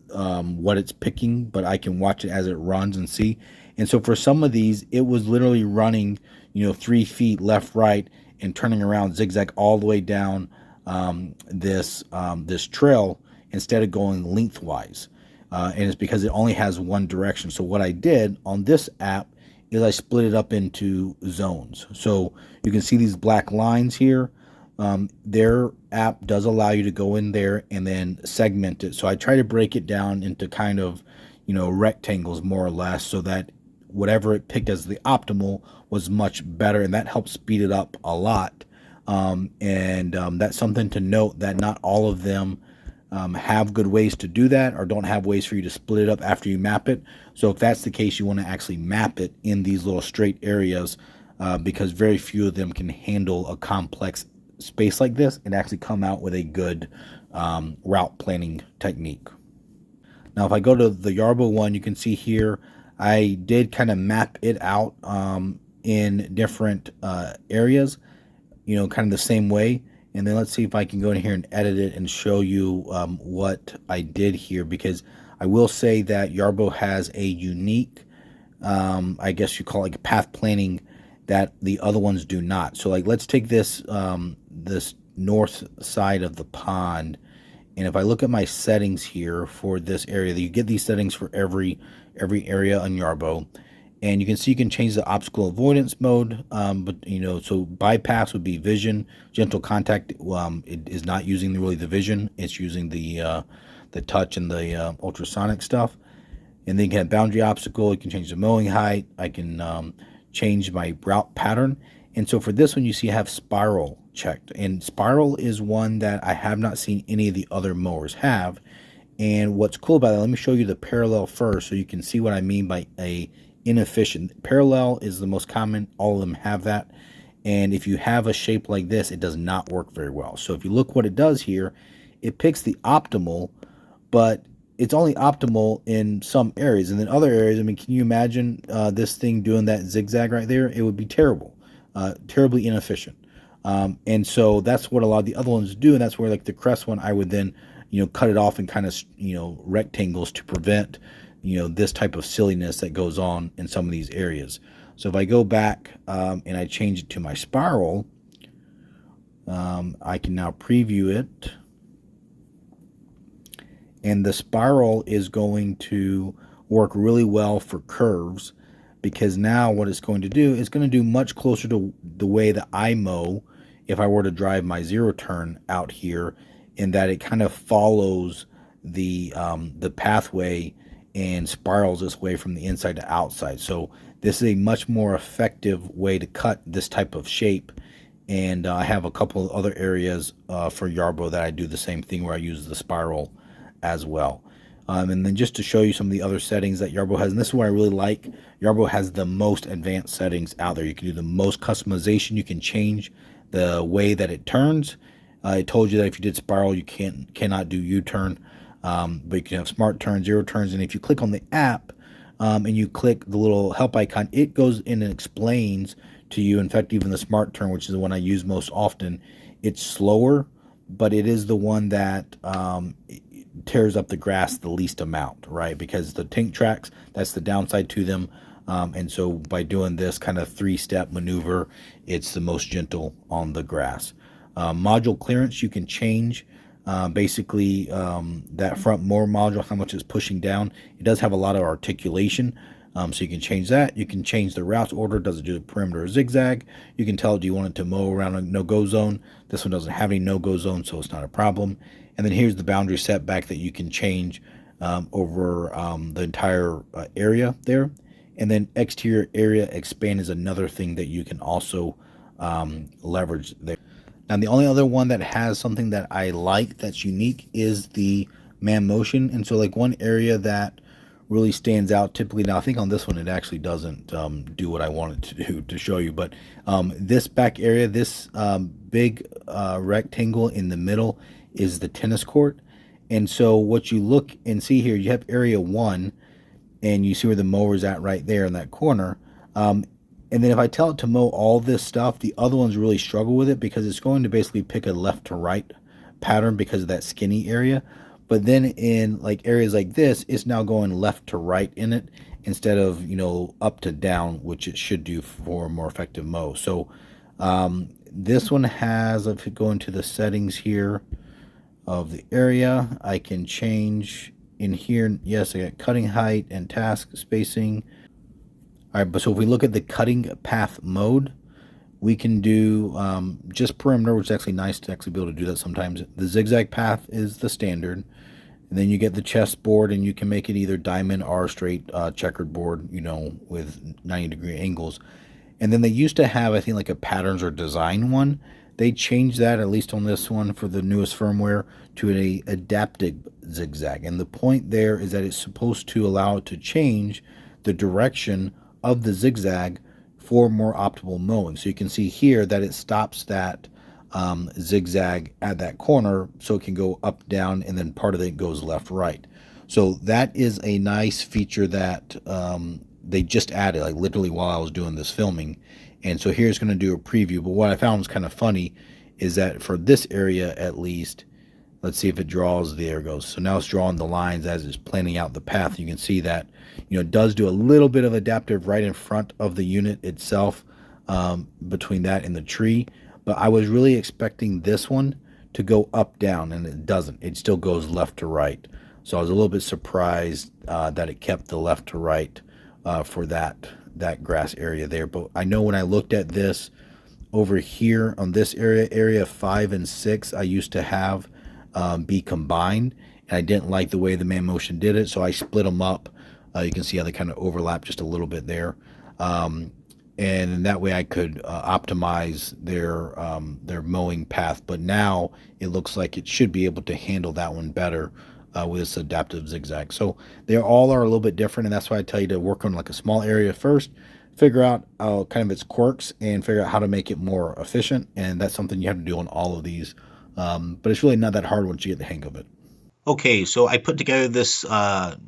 Speaker 1: what it's picking, but I can watch it as it runs and see. And so for some of these, it was literally running, you know, 3 feet left, right, and turning around zigzag all the way down this trail instead of going lengthwise. And it's because it only has one direction. So what I did on this app is I split it up into zones. So you can see these black lines here. Their app does allow you to go in there and then segment it. So I try to break it down into kind of, you know, rectangles more or less, so that whatever it picked as the optimal was much better, and that helps speed it up a lot. That's something to note, that not all of them have good ways to do that, or don't have ways for you to split it up after you map it. So if that's the case, you want to actually map it in these little straight areas, because very few of them can handle a complex space like this and actually come out with a good route planning technique. Now if I go to the Yarbo one, you can see here I did kind of map it out in different areas, you know, kind of the same way. And then let's see if I can go in here and edit it and show you what I did here, because I will say that Yarbo has a unique, I guess you call it like path planning that the other ones do not. So like, let's take this this north side of the pond, and if I look at my settings here for this area, you get these settings for every area on Yarbo, and you can see you can change the obstacle avoidance mode, but you know, so bypass would be vision, gentle contact, it is not using really the vision, it's using the touch and the ultrasonic stuff. And then you can have boundary obstacle, you can change the mowing height, I can change my route pattern. And so for this one, you see I have spiral checked, and spiral is one that I have not seen any of the other mowers have. And what's cool about it, let me show you the parallel first so you can see what I mean by a inefficient. Parallel is the most common, all of them have that. And if you have a shape like this, it does not work very well. So if you look what it does here, it picks the optimal, but it's only optimal in some areas, and then other areas, I mean, can you imagine this thing doing that zigzag right there? It would be terrible, terribly inefficient. And so that's what a lot of the other ones do, and that's where like the Kress one, I would then, you know, cut it off in kind of, you know, rectangles to prevent, you know, this type of silliness that goes on in some of these areas. So if I go back and I change it to my spiral, I can now preview it. And the spiral is going to work really well for curves, because now what it's going to do is going to do much closer to the way that I mow if I were to drive my zero turn out here, in that it kind of follows the pathway and spirals this way from the inside to outside. So this is a much more effective way to cut this type of shape. And I have a couple of other areas for Yarbo that I do the same thing, where I use the spiral as well. And then just to show you some of the other settings that Yarbo has, and this is what I really like, Yarbo has the most advanced settings out there. You can do the most customization. You can change the way that it turns. I told you that if you did spiral, you cannot do U-turn, but you can have smart turn, zero turns. And if you click on the app and you click the little help icon, it goes in and explains to you. In fact, even the smart turn, which is the one I use most often, it's slower, but it is the one that tears up the grass the least amount, right? Because the tank tracks, that's the downside to them. And so by doing this kind of three-step maneuver, it's the most gentle on the grass. Module clearance, you can change basically that front mower module, how much it's pushing down. It does have a lot of articulation, so you can change that. You can change the route order. Does it do the perimeter or zigzag? You can tell, do you want it to mow around a no-go zone? This one doesn't have any no-go zone, so it's not a problem. And then here's the boundary setback that you can change over the entire area there. And then exterior area expand is another thing that you can also leverage there. Now, the only other one that has something that I like that's unique is the Mammotion. And so, like, one area that really stands out typically, now I think on this one it actually doesn't do what I wanted to do to show you, but this back area, this big rectangle in the middle is the tennis court. And so what you look and see here, you have area 1, and you see where the mower's at right there in that corner. And then if I tell it to mow all this stuff, the other ones really struggle with it, because it's going to basically pick a left to right pattern because of that skinny area. But then in like areas like this, it's now going left to right in it instead of, you know, up to down, which it should do for a more effective mow. So this one has, if you go into the settings here of the area, I can change in here. Yes, I got cutting height and task spacing. All right, but so if we look at the cutting path mode, we can do just perimeter, which is actually nice to actually be able to do that sometimes. The zigzag path is the standard. And then you get the chessboard, and you can make it either diamond or straight checkered board, you know, with 90-degree angles. And then they used to have, I think, like a patterns or design one. They changed that, at least on this one for the newest firmware, to an adaptive zigzag. And the point there is that it's supposed to allow it to change the direction of the zigzag for more optimal mowing. So you can see here that it stops that zigzag at that corner, so it can go up, down, and then part of it goes left, right. So that is a nice feature that they just added, like literally while I was doing this filming. And so here's going to do a preview. But what I found was kind of funny is that for this area at least, let's see if it draws. There it goes. So now it's drawing the lines as it's planning out the path. You can see that, you know, it does do a little bit of adaptive right in front of the unit itself, between that and the tree. But I was really expecting this one to go up, down, and it doesn't. It still goes left to right. So I was a little bit surprised that it kept the left to right for that grass area there. But I know when I looked at this over here on this area 5 and 6, I used to have be combined, and I didn't like the way the Mammotion did it, so I split them up. You can see how they kind of overlap just a little bit there, and that way I could optimize their mowing path. But now it looks like it should be able to handle that one better with this adaptive zigzag. So they all are a little bit different, and that's why I tell you to work on like a small area first, figure out kind of its quirks, and figure out how to make it more efficient. And that's something you have to do on all of these. But it's really not that hard once you get the hang of it. Okay, so I put together this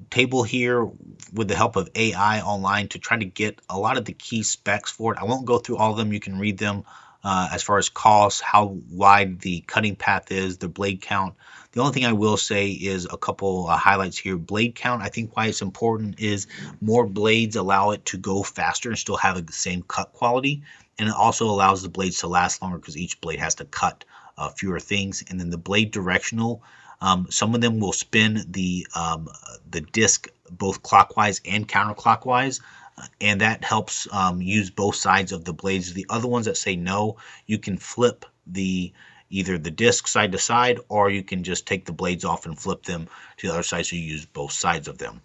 Speaker 1: table here with the help of AI online to try to get a lot of the key specs for it. I won't go through all of them. You can read them as far as costs, how wide the cutting path is, the blade count. The only thing I will say is a couple highlights here. Blade count, I think why it's important is more blades allow it to go faster and still have the same cut quality. And it also allows the blades to last longer because each blade has to cut fewer things. And then the blade directional,
Speaker 4: Some of them will spin the disc both clockwise and counterclockwise, and that helps use both sides of the blades. The other ones that say no, you can flip either the disc side to side, or you can just take the blades off and flip them to the other side, so you use both sides of them.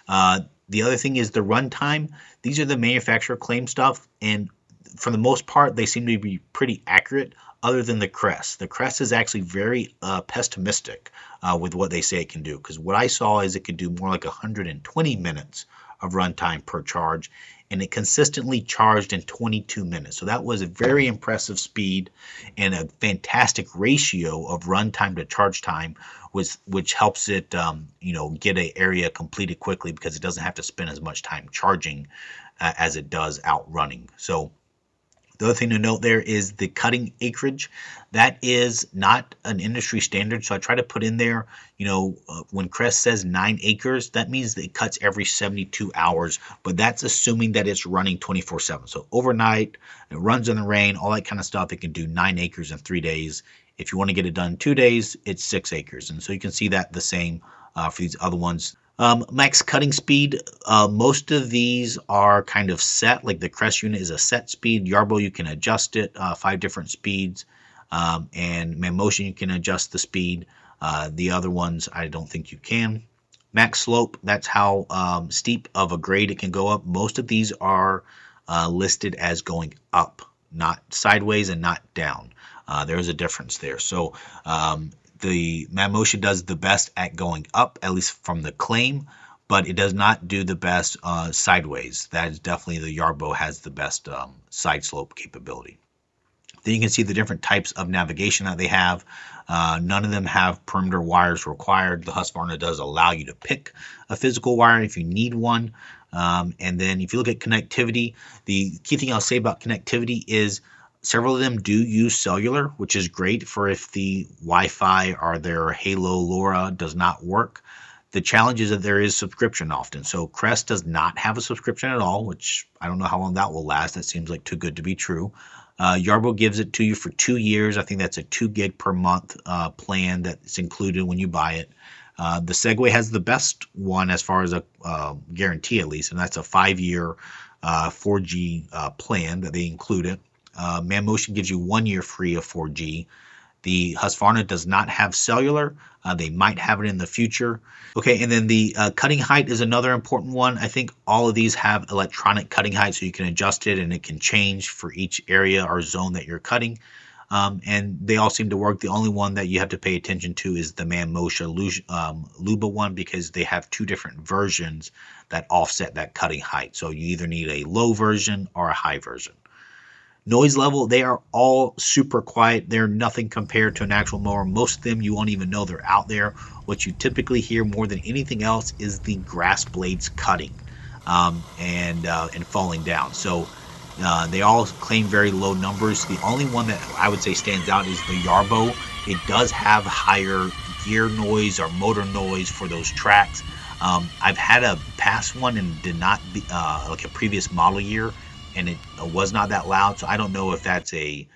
Speaker 4: The other thing is the runtime. These are the manufacturer claim stuff, and for the most part, they seem to be pretty accurate, other than the Kress. The Kress is actually very pessimistic with what they say it can do, because what I saw is it could do more like 120 minutes of runtime per charge, and it consistently charged in 22 minutes. So that was a very impressive speed and a fantastic ratio of runtime to charge time, which helps it get an area completed quickly, because it doesn't have to spend as much time charging as it does out running. So the other thing to note there is the cutting acreage. That is not an industry standard, so I try to put in there, when Kress says 9 acres, that means that it cuts every 72 hours, but that's assuming that it's running 24/7. So overnight, it runs in the rain, all that kind of stuff, it can do 9 acres in 3 days. If you want to get it done in 2 days, it's 6 acres. And so you can see that the same for these other ones. Max cutting speed, most of these are kind of set, like the Kress unit is a set speed. Yarbo, you can adjust it, 5 different speeds, and Mammotion, you can adjust the speed. The other ones, I don't think you can. Max slope, that's how steep of a grade it can go up. Most of these are listed as going up, not sideways and not down. There's a difference there. So the Mammotion does the best at going up, at least from the claim, but it does not do the best sideways. That is definitely the Yarbo has the best side slope capability. Then you can see the different types of navigation that they have. None of them have perimeter wires required. The Husqvarna does allow you to pick a physical wire if you need one. And then if you look at connectivity, the key thing I'll say about connectivity is several of them do use cellular, which is great for if the Wi-Fi or their Halo LoRa does not work. The challenge is that there is subscription often. So Kress does not have a subscription at all, which I don't know how long that will last. That seems like too good to be true. Yarbo gives it to you for 2 years. I think that's a 2 gig per month plan that's included when you buy it. The Segway has the best one as far as a guarantee, at least, and that's a 5-year 4G plan that they included. Mammotion gives you 1 year free of 4G. The Husqvarna does not have cellular. They might have it in the future. Okay, and then the cutting height is another important one. I think all of these have electronic cutting height, so you can adjust it and it can change for each area or zone that you're cutting. And they all seem to work. The only one that you have to pay attention to is the Mammotion Luba one, because they have 2 different versions that offset that cutting height. So you either need a low version or a high version. Noise level, they are all super quiet. They're nothing compared to an actual mower. Most of them you won't even know they're out there. What you typically hear more than anything else is the grass blades cutting and falling down. So they all claim very low numbers. The only one that I would say stands out is the Yarbo. It does have higher gear noise or motor noise for those tracks. I've had a past one and did not be, like a previous model year, and it was not that loud. So I don't know if that's an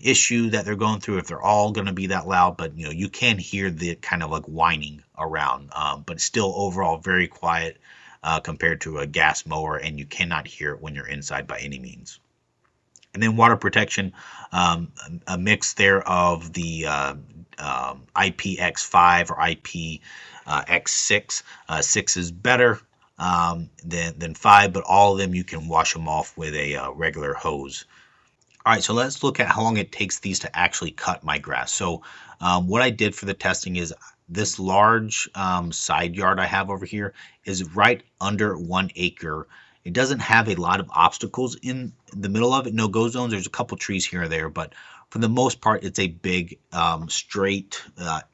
Speaker 4: issue that they're going through, if they're all going to be that loud, but you can hear the kind of like whining around, but still overall very quiet compared to a gas mower, and you cannot hear it when you're inside by any means. And then water protection, a mix there of the IPX5 or IPX6. 6 is better than 5, but all of them you can wash them off with a regular hose. All right, so let's look at how long it takes these to actually cut my grass. So what I did for the testing is this large side yard I have over here is right under 1 acre. It doesn't have a lot of obstacles in the middle of it, no go zones. There's a couple trees here or there, but for the most part, it's a big straight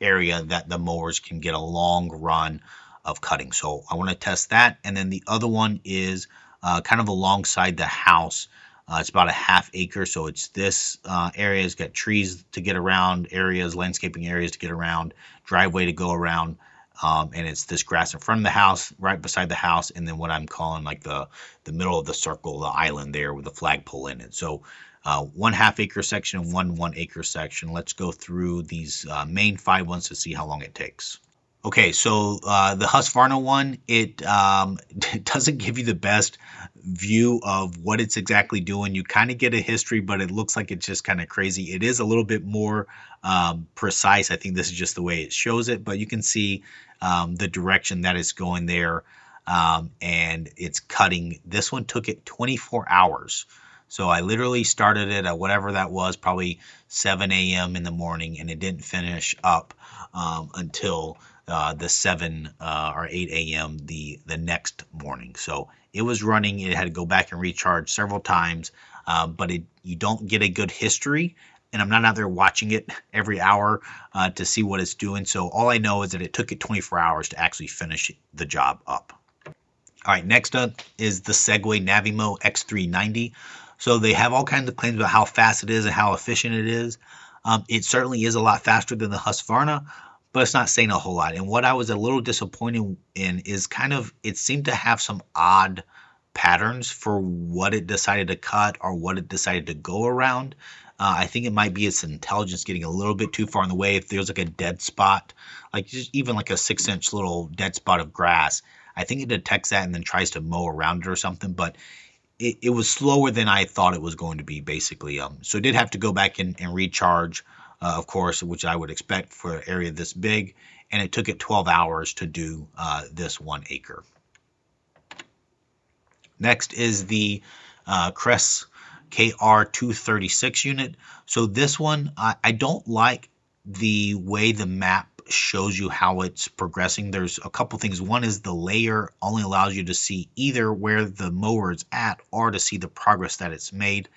Speaker 4: area that the mowers can get a long run of cutting. So I want to test that. And then the other one is kind of alongside the house. It's about a ½ acre, so it's this area. It's got trees to get around, areas, landscaping areas to get around, driveway to go around. and it's this grass in front of the house, right beside the house, and then what I'm calling like the middle of the circle, the island there with the flagpole in it. So 1/2 acre section and 1 acre section. Let's go through these main 5 ones to see how long it takes. Okay, so the Husqvarna one, it it doesn't give you the best view of what it's exactly doing. You kind of get a history, but it looks like it's just kind of crazy. It is a little bit more precise. I think this is just the way it shows it, but you can see the direction that it's going there, and it's cutting. This one took it 24 hours. So I literally started it at whatever that was, probably 7 a.m. in the morning, and it didn't finish up until the 7 or 8 a.m. the next morning. So it was running. It had to go back and recharge several times, but you don't get a good history. And I'm not out there watching it every hour to see what it's doing. So all I know is that it took it 24 hours to actually finish the job up. All right, next up is the Segway Navimow X390. So they have all kinds of claims about how fast it is and how efficient it is. It certainly is a lot faster than the Husqvarna, but it's not saying a whole lot. And what I was a little disappointed in is it seemed to have some odd patterns for what it decided to cut or what it decided to go around. I think it might be its intelligence getting a little bit too far in the way. If there's like a dead spot, like just even like a 6-inch little dead spot of grass, I think it detects that and then tries to mow around it or something. But it was slower than I thought it was going to be, basically. So it did have to go back and recharge, of course, which I would expect for an area this big. And it took it 12 hours to do this 1 acre. Next is the Kress KR236 unit. So this one, I don't like the way the map shows you how it's progressing. There's a couple things. One is the layer only allows you to see either where the mower is at or to see the progress that it's made.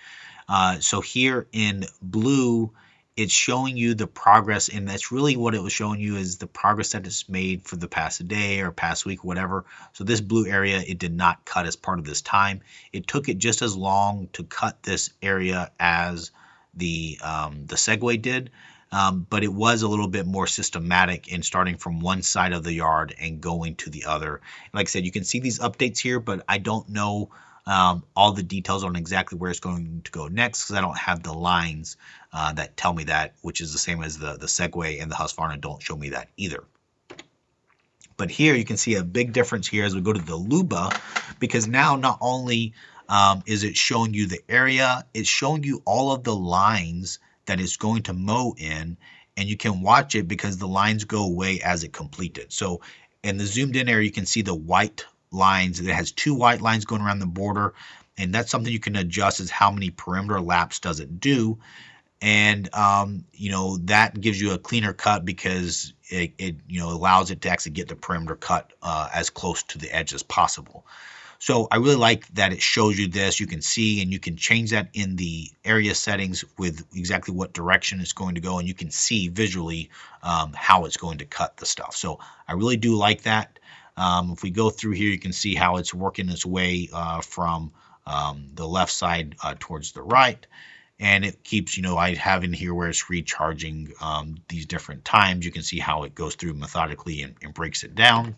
Speaker 4: So here in blue, it's showing you the progress, and that's really what it was showing you is the progress that it's made for the past day or past week, whatever. So this blue area, it did not cut as part of this time. It took it just as long to cut this area as the Segway did. But it was a little bit more systematic in starting from one side of the yard and going to the other. Like I said, you can see these updates here, but I don't know all the details on exactly where it's going to go next because I don't have the lines that tell me that, which is the same as the Segway and the Husqvarna don't show me that either. But here you can see a big difference here as we go to the Luba, because now not only is it showing you the area, it's showing you all of the lines that it's going to mow in, and you can watch it because the lines go away as it completed. So in the zoomed in area, you can see the white lines. It has 2 white lines going around the border, and that's something you can adjust is how many perimeter laps does it do. And that gives you a cleaner cut because it allows it to actually get the perimeter cut as close to the edge as possible. So I really like that it shows you this. You can see, and you can change that in the area settings with exactly what direction it's going to go, and you can see visually how it's going to cut the stuff. So I really do like that. If we go through here, you can see how it's working its way from the left side towards the right. And it keeps, I have in here where it's recharging these different times. You can see how it goes through methodically and breaks it down.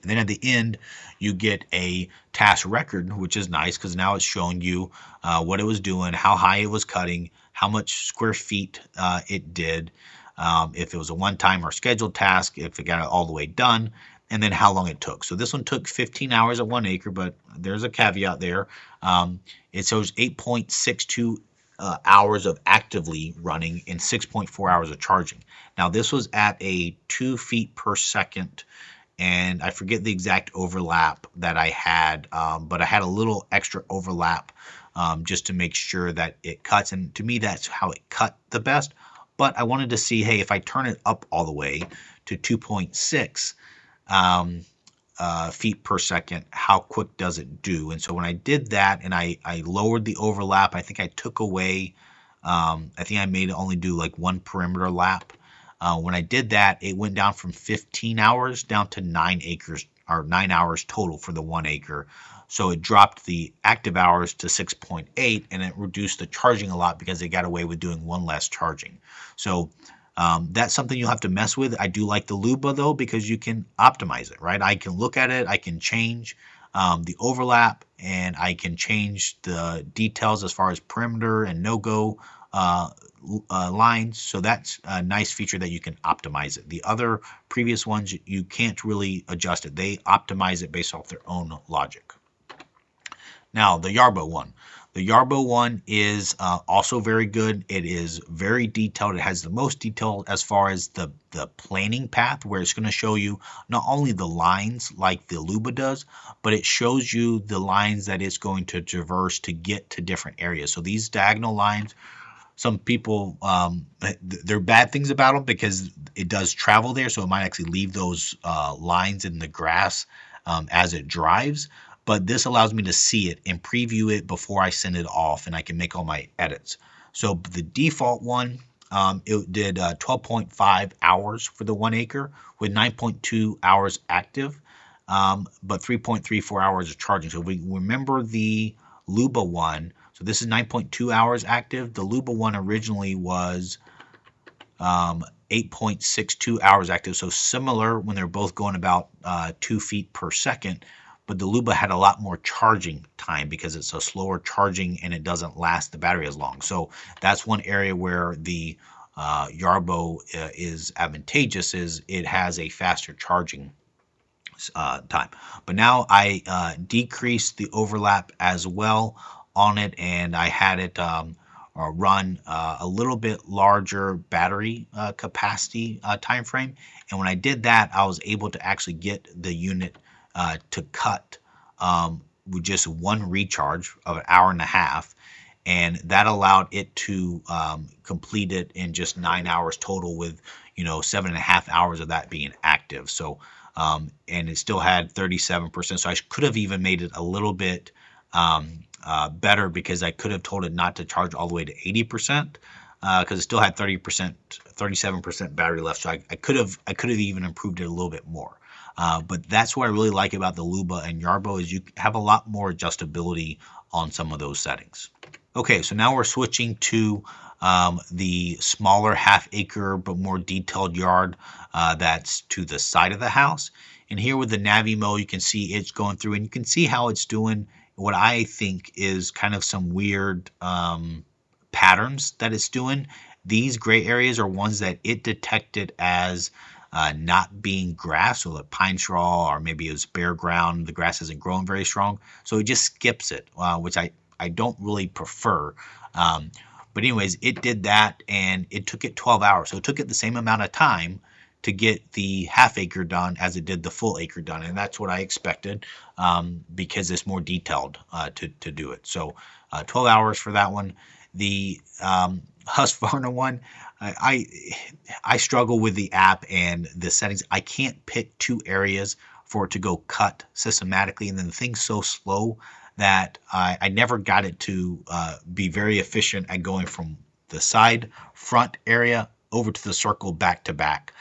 Speaker 4: And then at the end, you get a task record, which is nice because now it's showing you what it was doing, how high it was cutting, how much square feet it did, if it was a one-time or scheduled task, if it got it all the way done, and then how long it took. So this one took 15 hours at 1 acre, but there's a caveat there. It shows 8.62 hours of actively running and 6.4 hours of charging. Now this was at a 2 feet per second, and I forget the exact overlap that I had, but I had a little extra overlap just to make sure that it cuts, and to me that's how it cut the best. But I wanted to see, hey, if I turn it up all the way to 2.6 feet per second, how quick does it do? And so when I did that and I lowered the overlap, I think I took away, I think I made it only do like 1 perimeter lap. When I did that, it went down from 15 hours down to 9 hours total for the 1 acre. So it dropped the active hours to 6.8, and it reduced the charging a lot because they got away with doing 1 less charging. So That's something you'll have to mess with. I do like the Luba though, because you can optimize it, right? I can look at it, I can change the overlap, and I can change the details as far as perimeter and no-go lines. So that's a nice feature that you can optimize it. The other previous ones, you can't really adjust it. They optimize it based off their own logic. Now, the Yarbo one. The Yarbo one is also very good. It is very detailed. It has the most detail as far as the planning path, where it's going to show you not only the lines like the Luba does, but it shows you the lines that it's going to traverse to get to different areas. So these diagonal lines, some people, there are bad things about them because it does travel there, so it might actually leave those lines in the grass as it drives. But this allows me to see it and preview it before I send it off, and I can make all my edits. So the default one, it did 12.5 hours for the 1 acre with 9.2 hours active, but 3.34 hours of charging. So we remember the Luba one. So this is 9.2 hours active. The Luba one originally was 8.62 hours active. So similar when they're both going about 2 feet per second. But the Luba had a lot more charging time because it's a slower charging and it doesn't last the battery as long. So that's one area where the Yarbo is advantageous, is it has a faster charging time. But now I decreased the overlap as well on it, and I had it run a little bit larger battery capacity time frame. And when I did that, I was able to actually get the unit to cut with just one recharge of an hour and a half, and that allowed it to complete it in just 9 hours total, with 7.5 hours of that being active. So and it still had 37%, so I could have even made it a little bit better, because I could have told it not to charge all the way to 80%, because it still had 37% battery left. So I could have even improved it a little bit more. But that's what I really like about the Luba and Yarbo, is you have a lot more adjustability on some of those settings. Okay, so now we're switching to the smaller half-acre but more detailed yard that's to the side of the house. And here with the Navimow, you can see it's going through, and you can see how it's doing what I think is kind of some weird patterns that it's doing. These gray areas are ones that it detected as not being grass, so like pine straw, or maybe it was bare ground, the grass isn't growing very strong, so it just skips it, which I don't really prefer. But anyways, it did that, and it took it 12 hours. So it took it the same amount of time to get the half acre done as it did the full acre done. And that's what I expected, because it's more detailed to do it. So 12 hours for that one. The Husqvarna one, I struggle with the app and the settings. I can't pick two areas for it to go cut systematically, and then the thing's so slow that I never got it to be very efficient at going from the side front area over to the circle back to back.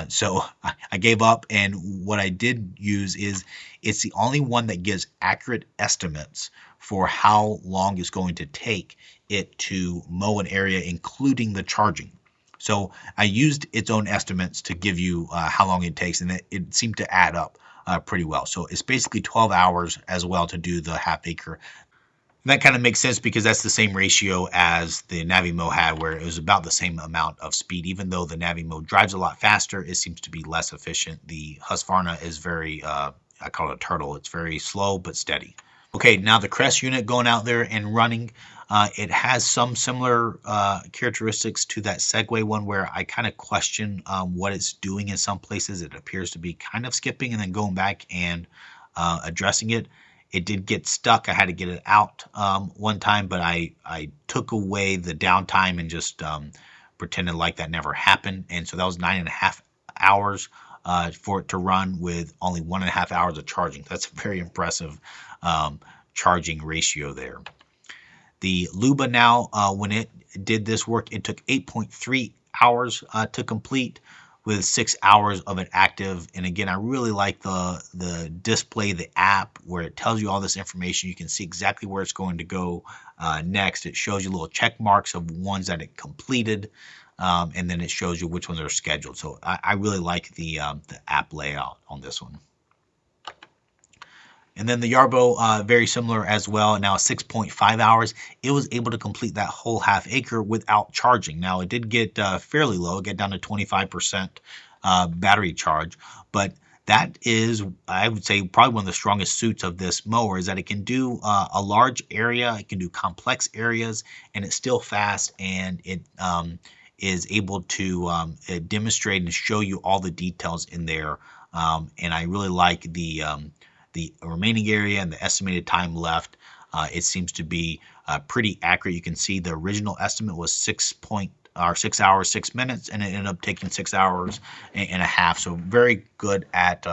Speaker 4: So I gave up, and what I did use is it's the only one that gives accurate estimates for how long it's going to take it to mow an area, including the charging. So I used its own estimates to give you how long it takes, and it seemed to add up pretty well. So it's basically 12 hours as well to do the half acre. And that kind of makes sense because that's the same ratio as the Navimow had, where it was about the same amount of speed. Even though the Navimow drives a lot faster, it seems to be less efficient. The Husqvarna is very, I call it a turtle. It's very slow but steady. Okay, now the Kress unit going out there and running, it has some similar characteristics to that Segway one, where I kind of question what it's doing in some places. It appears to be kind of skipping and then going back and addressing it. It did get stuck. I had to get it out one time, but I took away the downtime and just pretended like that never happened. And so that was 9.5 hours for it to run with only 1.5 hours of charging. That's a very impressive charging ratio there. The Luba now, when it did this work, it took 8.3 hours to complete, with 6 hours of it active. And again, I really like the display, the app, where it tells you all this information. You can see exactly where it's going to go next. It shows you little check marks of ones that it completed. and then it shows you which ones are scheduled. So I really like the app layout on this one. And then the Yarbo, very similar as well. Now 6.5 hours, it was able to complete that whole half acre without charging. Now it did get fairly low, get down to 25% battery charge, but that is, I would say, probably one of the strongest suits of this mower is that it can do a large area, it can do complex areas, and it's still fast, and it is able to demonstrate and show you all the details in there. And I really like the remaining area and the estimated time left. It seems to be pretty accurate. You can see the original estimate was 6 hours 6 minutes, and it ended up taking 6 hours and a half. So very good at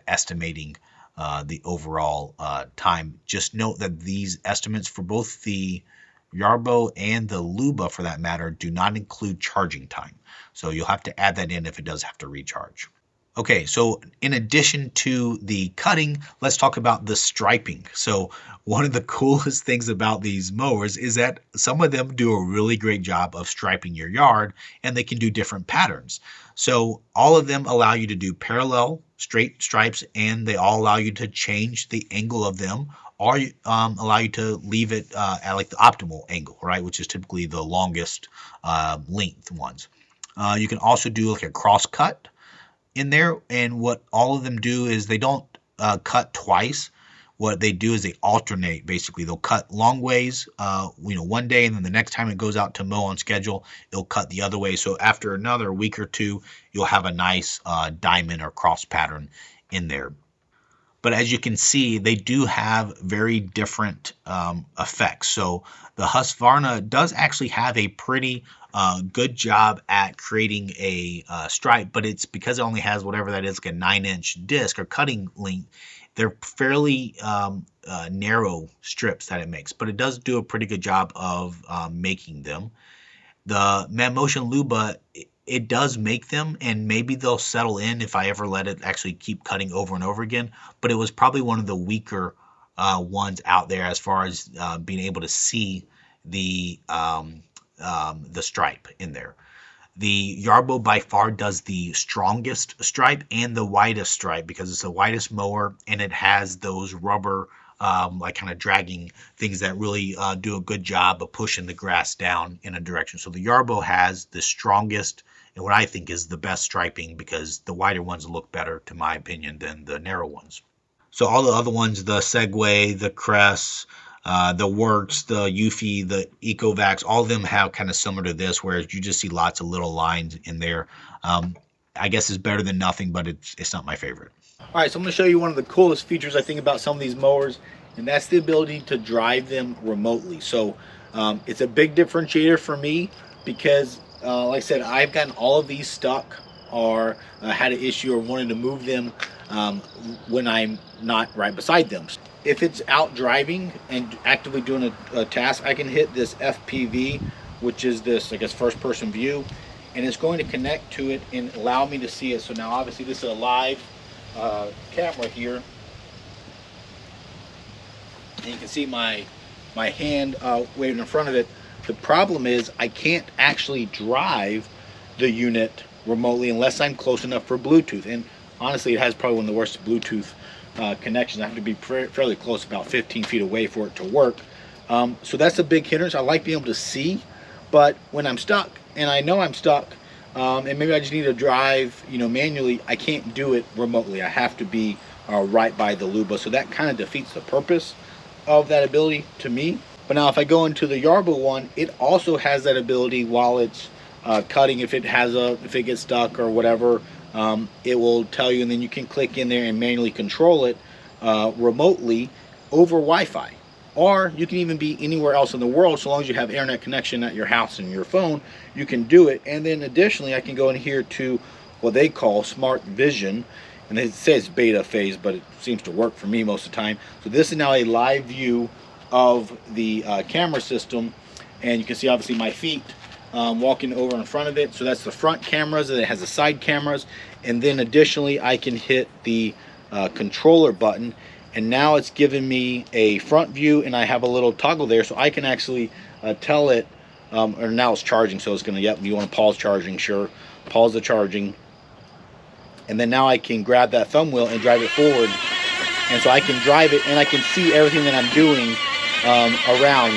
Speaker 4: estimating the overall time. Just note that these estimates for both the Yarbo and the Luba, for that matter, do not include charging time. So you'll have to add that in if it does have to recharge. Okay, so in addition to the cutting, let's talk about the striping. So one of the coolest things about these mowers is that some of them do a really great job of striping your yard, and they can do different patterns. So all of them allow you to do parallel straight stripes, and they all allow you to change the angle of them, or allow you to leave it at like the optimal angle, right, which is typically the longest length ones. You can also do like a cross cut in there, and what all of them do is they don't cut twice. What they do is they alternate. Basically, they'll cut long ways, one day, and then the next time it goes out to mow on schedule, it'll cut the other way. So after another week or two, you'll have a nice diamond or cross pattern in there. But as you can see, they do have very different effects. So the Husqvarna does actually have a pretty good job at creating a stripe, but it's because it only has whatever that is, like a 9-inch disc or cutting length. They're fairly narrow strips that it makes, but it does do a pretty good job of making them. The Mammotion Luba, it does make them, and maybe they'll settle in if I ever let it actually keep cutting over and over again, but it was probably one of the weaker ones out there as far as being able to see the stripe in there. The Yarbo by far does the strongest stripe and the widest stripe because it's the widest mower, and it has those rubber like kind of dragging things that really do a good job of pushing the grass down in a direction. So the Yarbo has the strongest and what I think is the best striping, because the wider ones look better, to my opinion, than the narrow ones. So all the other ones, the Segway, the Kress, the Worx, the Eufy, the EcoVacs, all of them have kind of similar to this, whereas you just see lots of little lines in there. I guess it's better than nothing, but it's not my favorite.
Speaker 1: All right, so I'm going to show you one of the coolest features I think about some of these mowers, and that's the ability to drive them remotely. So it's a big differentiator for me because, like I said, I've gotten all of these stuck or had an issue or wanted to move them when I'm not right beside them. If it's out driving and actively doing a task, I can hit this FPV, which is this, I guess, first-person view, and it's going to connect to it and allow me to see it. So now, obviously, this is a live camera here, and you can see my hand waving in front of it. The problem is I can't actually drive the unit remotely unless I'm close enough for Bluetooth, and honestly, it has probably one of the worst Bluetooth connections. I have to be fairly close, about 15 feet away, for it to work. So that's a big hindrance. I like being able to see, but when I'm stuck and I know I'm stuck, and maybe I just need to drive, manually, I can't do it remotely. I have to be right by the Luba. So that kind of defeats the purpose of that ability to me. But now if I go into the Yarbo one, it also has that ability while it's cutting. If it gets stuck or whatever, it will tell you, and then you can click in there and manually control it remotely over Wi-Fi. Or you can even be anywhere else in the world, so long as you have internet connection at your house and your phone, you can do it. And then additionally, I can go in here to what they call Smart Vision, and it says beta phase, but it seems to work for me most of the time. So this is now a live view of the camera system, and you can see obviously my feet walking over in front of it. So that's the front cameras, and it has the side cameras, and then additionally I can hit the controller button, and now it's giving me a front view, and I have a little toggle there, so I can actually tell it or now it's charging, so it's gonna, yep, you want to pause charging, sure, pause the charging, and then now I can grab that thumb wheel and drive it forward, and so I can drive it and I can see everything that I'm doing around.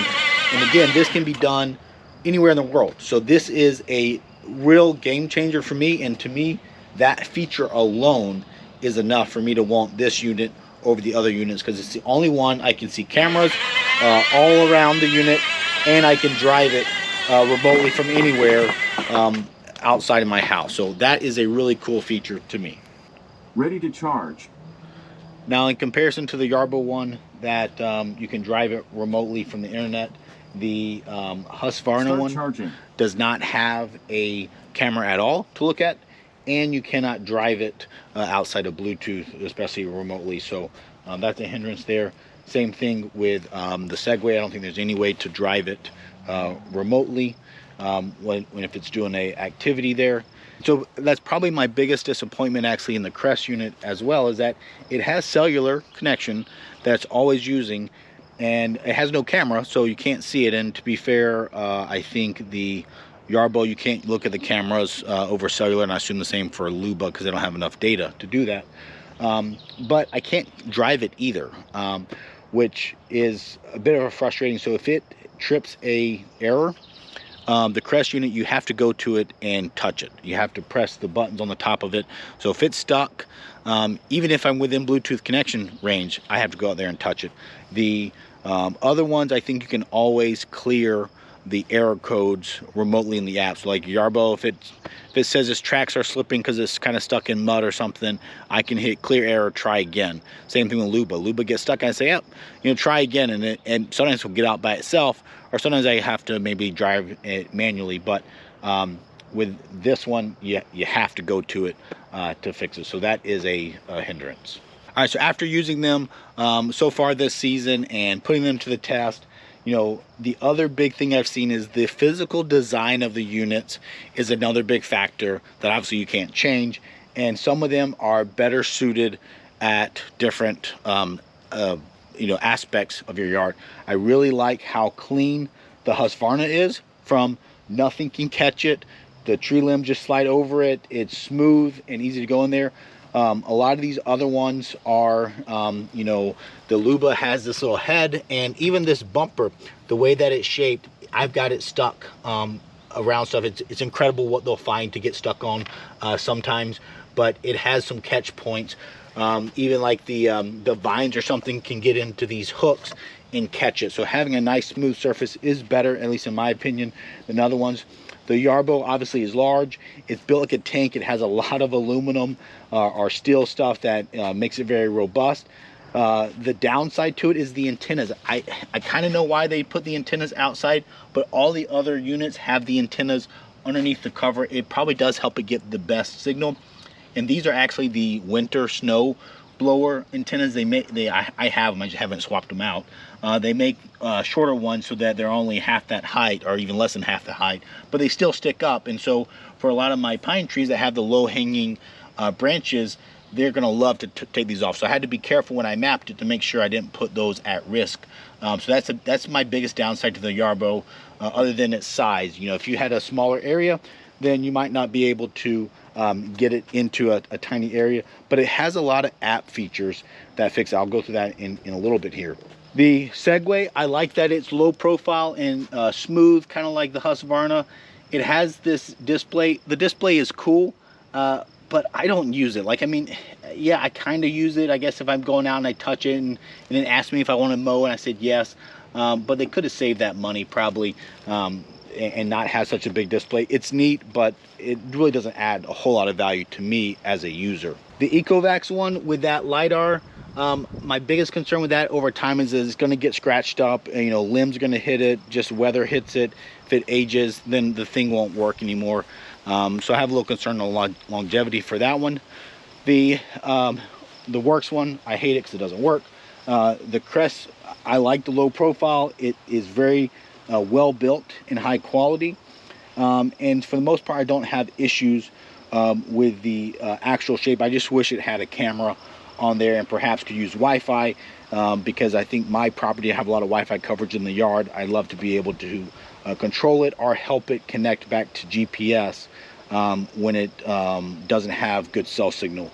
Speaker 1: And again, this can be done anywhere in the world, so this is a real game changer for me, and to me that feature alone is enough for me to want this unit over the other units, because it's the only one I can see cameras all around the unit, and I can drive it remotely from anywhere outside of my house. So that is a really cool feature to me.
Speaker 5: Ready to charge.
Speaker 1: Now, in comparison to the Yarbo one that you can drive it remotely from the internet, the Husqvarna one
Speaker 5: charging.
Speaker 1: does not have a camera at all to look at, and you cannot drive it outside of Bluetooth, especially remotely. So that's a hindrance there. Same thing with the Segway. I don't think there's any way to drive it remotely if it's doing a activity there. So that's probably my biggest disappointment actually in the Kress unit as well, is that it has cellular connection that's always using, and it has no camera, so you can't see it. And to be fair, I think the Yarbo, you can't look at the cameras over cellular, and I assume the same for Luba because they don't have enough data to do that. But I can't drive it either, which is a bit of a frustrating. So if it trips a error, the Kress unit, you have to go to it and touch it. You have to press the buttons on the top of it. So if it's stuck, even if I'm within Bluetooth connection range, I have to go out there and touch it. The other ones, I think you can always clear the error codes remotely in the app. So like Yarbo, if it says its tracks are slipping because it's kind of stuck in mud or something, I can hit clear error, try again. Same thing with Luba. Luba gets stuck, I say, yep, try again, and sometimes it'll get out by itself, or sometimes I have to maybe drive it manually. But with this one, you have to go to it to fix it. So that is a hindrance. All right, so after using them so far this season and putting them to the test, the other big thing I've seen is the physical design of the units is another big factor that obviously you can't change. And some of them are better suited at different, aspects of your yard. I really like how clean the Husqvarna is, from nothing can catch it. The tree limb just slide over it. It's smooth and easy to go in there. A lot of these other ones are, the Luba has this little head, and even this bumper, the way that it's shaped, I've got it stuck around stuff. It's incredible what they'll find to get stuck on sometimes, but it has some catch points. Even like the vines or something can get into these hooks and catch it. So having a nice smooth surface is better, at least in my opinion, than other ones. The Yarbo obviously is large. It's built like a tank. It has a lot of aluminum or steel stuff that makes it very robust. The downside to it is the antennas. I kind of know why they put the antennas outside, but all the other units have the antennas underneath the cover. It probably does help it get the best signal. And these are actually the winter snow blower antennas. I have them, I just haven't swapped them out. They make shorter ones so that they're only half that height, or even less than half the height, but they still stick up. And so for a lot of my pine trees that have the low hanging branches, they're going to love to take these off. So I had to be careful when I mapped it to make sure I didn't put those at risk. So that's my biggest downside to the Yarbo, other than its size. If you had a smaller area, then you might not be able to get it into a tiny area, but it has a lot of app features that fix it. I'll go through that in a little bit here. The Segway, I like that it's low profile and smooth, kind of like the Husqvarna. It has this display. The display is cool, but I don't use it. Yeah, I kind of use it, I guess, if I'm going out and I touch it and it asked me if I want to mow, and I said yes. But they could have saved that money probably, and not have such a big display. It's neat, but it really doesn't add a whole lot of value to me as a user. The EcoVacs one with that LiDAR, my biggest concern with that over time is it's going to get scratched up, and, limbs are going to hit it, just weather hits it. If it ages, then the thing won't work anymore. So I have a little concern on longevity for that one. The Worx one, I hate it because it doesn't work. The Kress, I like the low profile. It is very well built and high quality, and for the most part I don't have issues with the actual shape. I just wish it had a camera on there and perhaps could use Wi-Fi. because I think my property, I have a lot of Wi-Fi coverage in the yard. I love to be able to control it or help it connect back to GPS when it doesn't have good cell signal.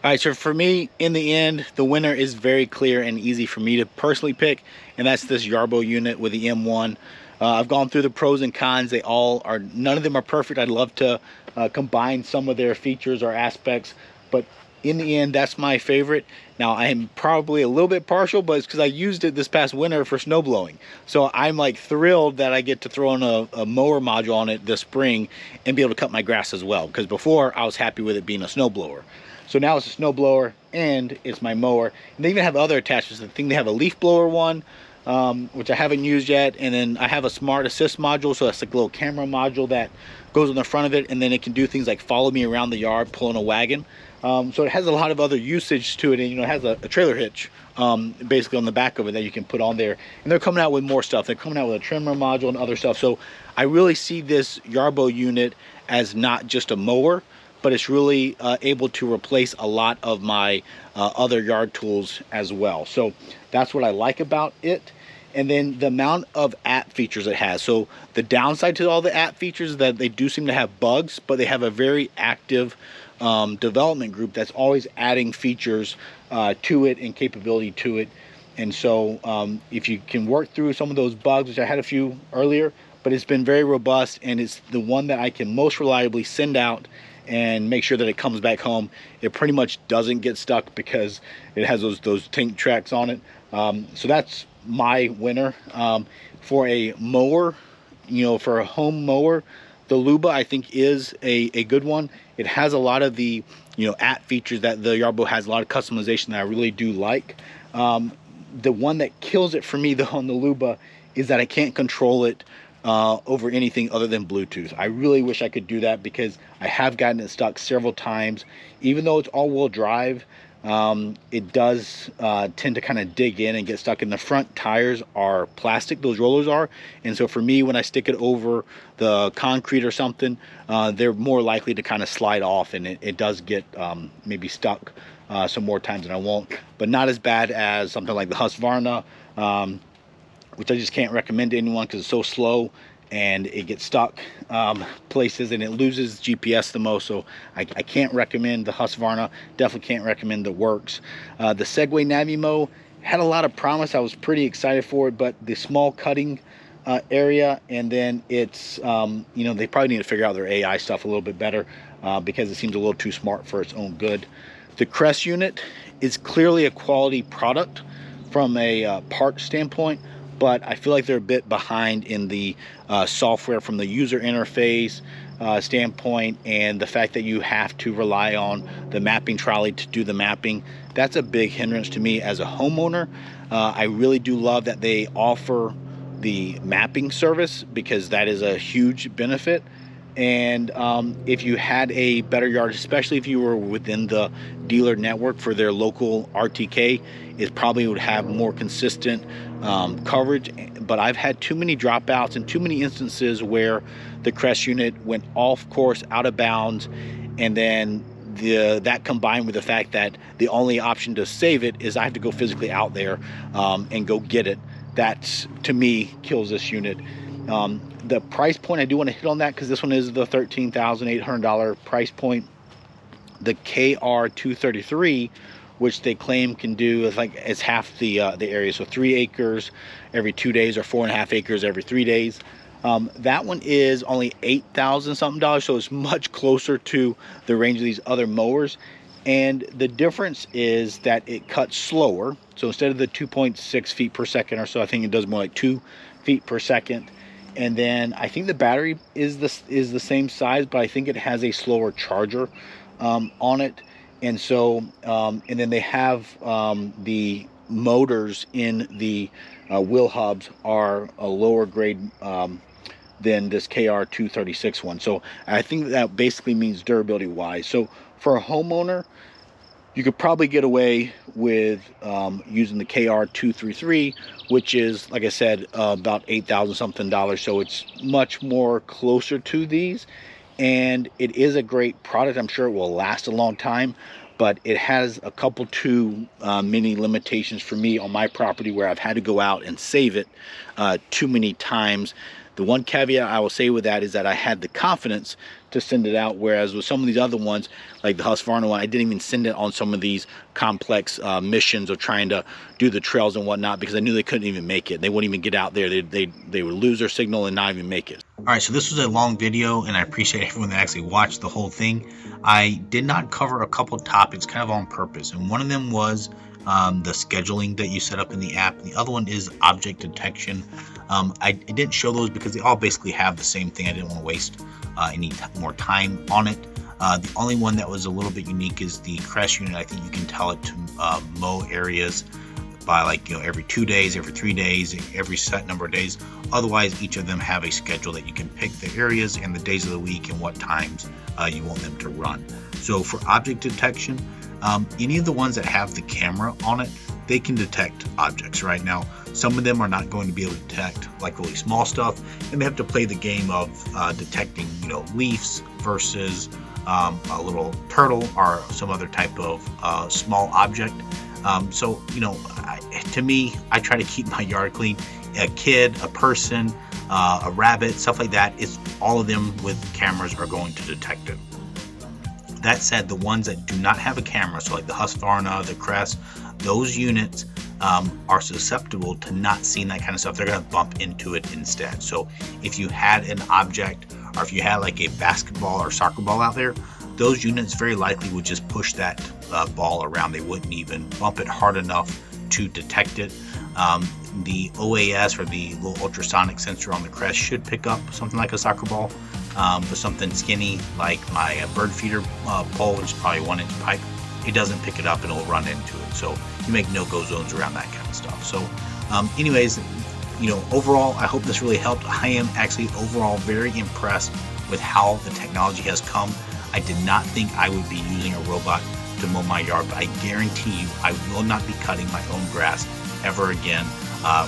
Speaker 1: All right, so for me, in the end, the winner is very clear and easy for me to personally pick, and that's this Yarbo unit with the M1. I've gone through the pros and cons. They all are, none of them are perfect. I'd love to combine some of their features or aspects, but in the end, that's my favorite. Now, I am probably a little bit partial, but it's because I used it this past winter for snow blowing. So I'm like thrilled that I get to throw in a mower module on it this spring and be able to cut my grass as well, because before I was happy with it being a snow blower. So now it's a snow blower and it's my mower. And they even have other attachments. I think they have a leaf blower one, which I haven't used yet. And then I have a smart assist module. So that's like a little camera module that goes on the front of it. And then it can do things like follow me around the yard, pulling a wagon. So it has a lot of other usage to it. And, you know, it has a trailer hitch basically on the back of it that you can put on there. And they're coming out with more stuff. They're coming out with a trimmer module and other stuff. So I really see this Yarbo unit as not just a mower, but it's really able to replace a lot of my other yard tools as well. So that's what I like about it. And then the amount of app features it has. So the downside to all the app features is that they do seem to have bugs, but they have a very active development group that's always adding features to it and capability to it. And so if you can work through some of those bugs, which I had a few earlier, but it's been very robust, and it's the one that I can most reliably send out and make sure that it comes back home. It pretty much doesn't get stuck because it has those tank tracks on it. So that's my winner. For a mower, you know, for a home mower, the Luba I think is a good one. It has a lot of the, you know, app features that the Yarbo has, a lot of customization that I really do like. The one that kills it for me though on the Luba is that I can't control it over anything other than Bluetooth. I really wish I could do that because I have gotten it stuck several times. Even though it's all-wheel drive, it does tend to kind of dig in and get stuck. And the front tires are plastic, those rollers are, and so for me, when I stick it over the concrete or something, they're more likely to kind of slide off, and it does get maybe stuck some more times than I won't, but not as bad as something like the Husqvarna, which I just can't recommend to anyone because it's so slow and it gets stuck places and it loses GPS the most. So I can't recommend the Husqvarna, definitely can't recommend the Worx. The Segway Navimow had a lot of promise. I was pretty excited for it, but the small cutting area, and then it's, you know, they probably need to figure out their AI stuff a little bit better because it seems a little too smart for its own good. The Kress unit is clearly a quality product from a part standpoint, but I feel like they're a bit behind in the software from the user interface standpoint, and the fact that you have to rely on the mapping trolley to do the mapping. That's a big hindrance to me as a homeowner. I really do love that they offer the mapping service because that is a huge benefit. And if you had a better yard, especially if you were within the dealer network for their local RTK, it probably would have more consistent coverage. But I've had too many dropouts and too many instances where the Kress unit went off course, out of bounds, and then that combined with the fact that the only option to save it is I have to go physically out there and go get it. That, to me, kills this unit. The price point, I do want to hit on that because this one is the $13,800 price point. The KR233, which they claim can do, is like it's half the area, so 3 acres every 2 days or 4.5 acres every 3 days. That one is only $8,000 something, so it's much closer to the range of these other mowers. And the difference is that it cuts slower. So instead of the 2.6 feet per second or so, I think it does more like 2 feet per second. And then I think the battery is the same size, but I think it has a slower charger on it. And so, and then they have the motors in the wheel hubs are a lower grade than this KR236 one. So I think that basically means durability wise. So for a homeowner, you could probably get away with using the KR233, which is, like I said, about $8,000 something. So it's much more closer to these, and it is a great product. I'm sure it will last a long time, but it has a couple too many limitations for me on my property where I've had to go out and save it too many times. The one caveat I will say with that is that I had the confidence to send it out, whereas with some of these other ones, like the Husqvarna one, I didn't even send it on some of these complex missions of trying to do the trails and whatnot, because I knew they couldn't even make it. They wouldn't even get out there. They would lose their signal and not even make it.
Speaker 4: All right, so this was a long video, and I appreciate everyone that actually watched the whole thing. I did not cover a couple topics kind of on purpose, and one of them was the scheduling that you set up in the app. The other one is object detection. I didn't show those because they all basically have the same thing. I didn't want to waste any more time on it. The only one that was a little bit unique is the Kress unit. I think you can tell it to mow areas by, like, every 2 days, every 3 days, every set number of days. Otherwise, each of them have a schedule that you can pick the areas and the days of the week and what times you want them to run. So for object detection, any of the ones that have the camera on it, they can detect objects. Right now, some of them are not going to be able to detect like really small stuff, and they have to play the game of detecting, leaves versus a little turtle or some other type of small object. So, to me, I try to keep my yard clean. A kid, a person, a rabbit, stuff like that, all of them with cameras are going to detect it. That said, the ones that do not have a camera, so like the Husqvarna, the Kress, those units are susceptible to not seeing that kind of stuff. They're going to bump into it instead. So if you had an object, or if you had like a basketball or soccer ball out there, those units very likely would just push that ball around. They wouldn't even bump it hard enough to detect it. The OAS, or the little ultrasonic sensor on the Kress, should pick up something like a soccer ball, but something skinny like my bird feeder pole, which is probably 1-inch pipe, it doesn't pick it up and it'll run into it. So you make no-go zones around that kind of stuff. So anyways, overall, I hope this really helped. I am actually overall very impressed with how the technology has come. I did not think I would be using a robot to mow my yard, but I guarantee you I will not be cutting my own grass ever again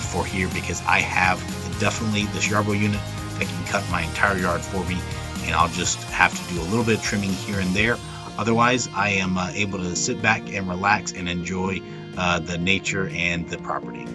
Speaker 4: for here, because I have definitely this Yarbo unit that can cut my entire yard for me, and I'll just have to do a little bit of trimming here and there. Otherwise, I am able to sit back and relax and enjoy the nature and the property.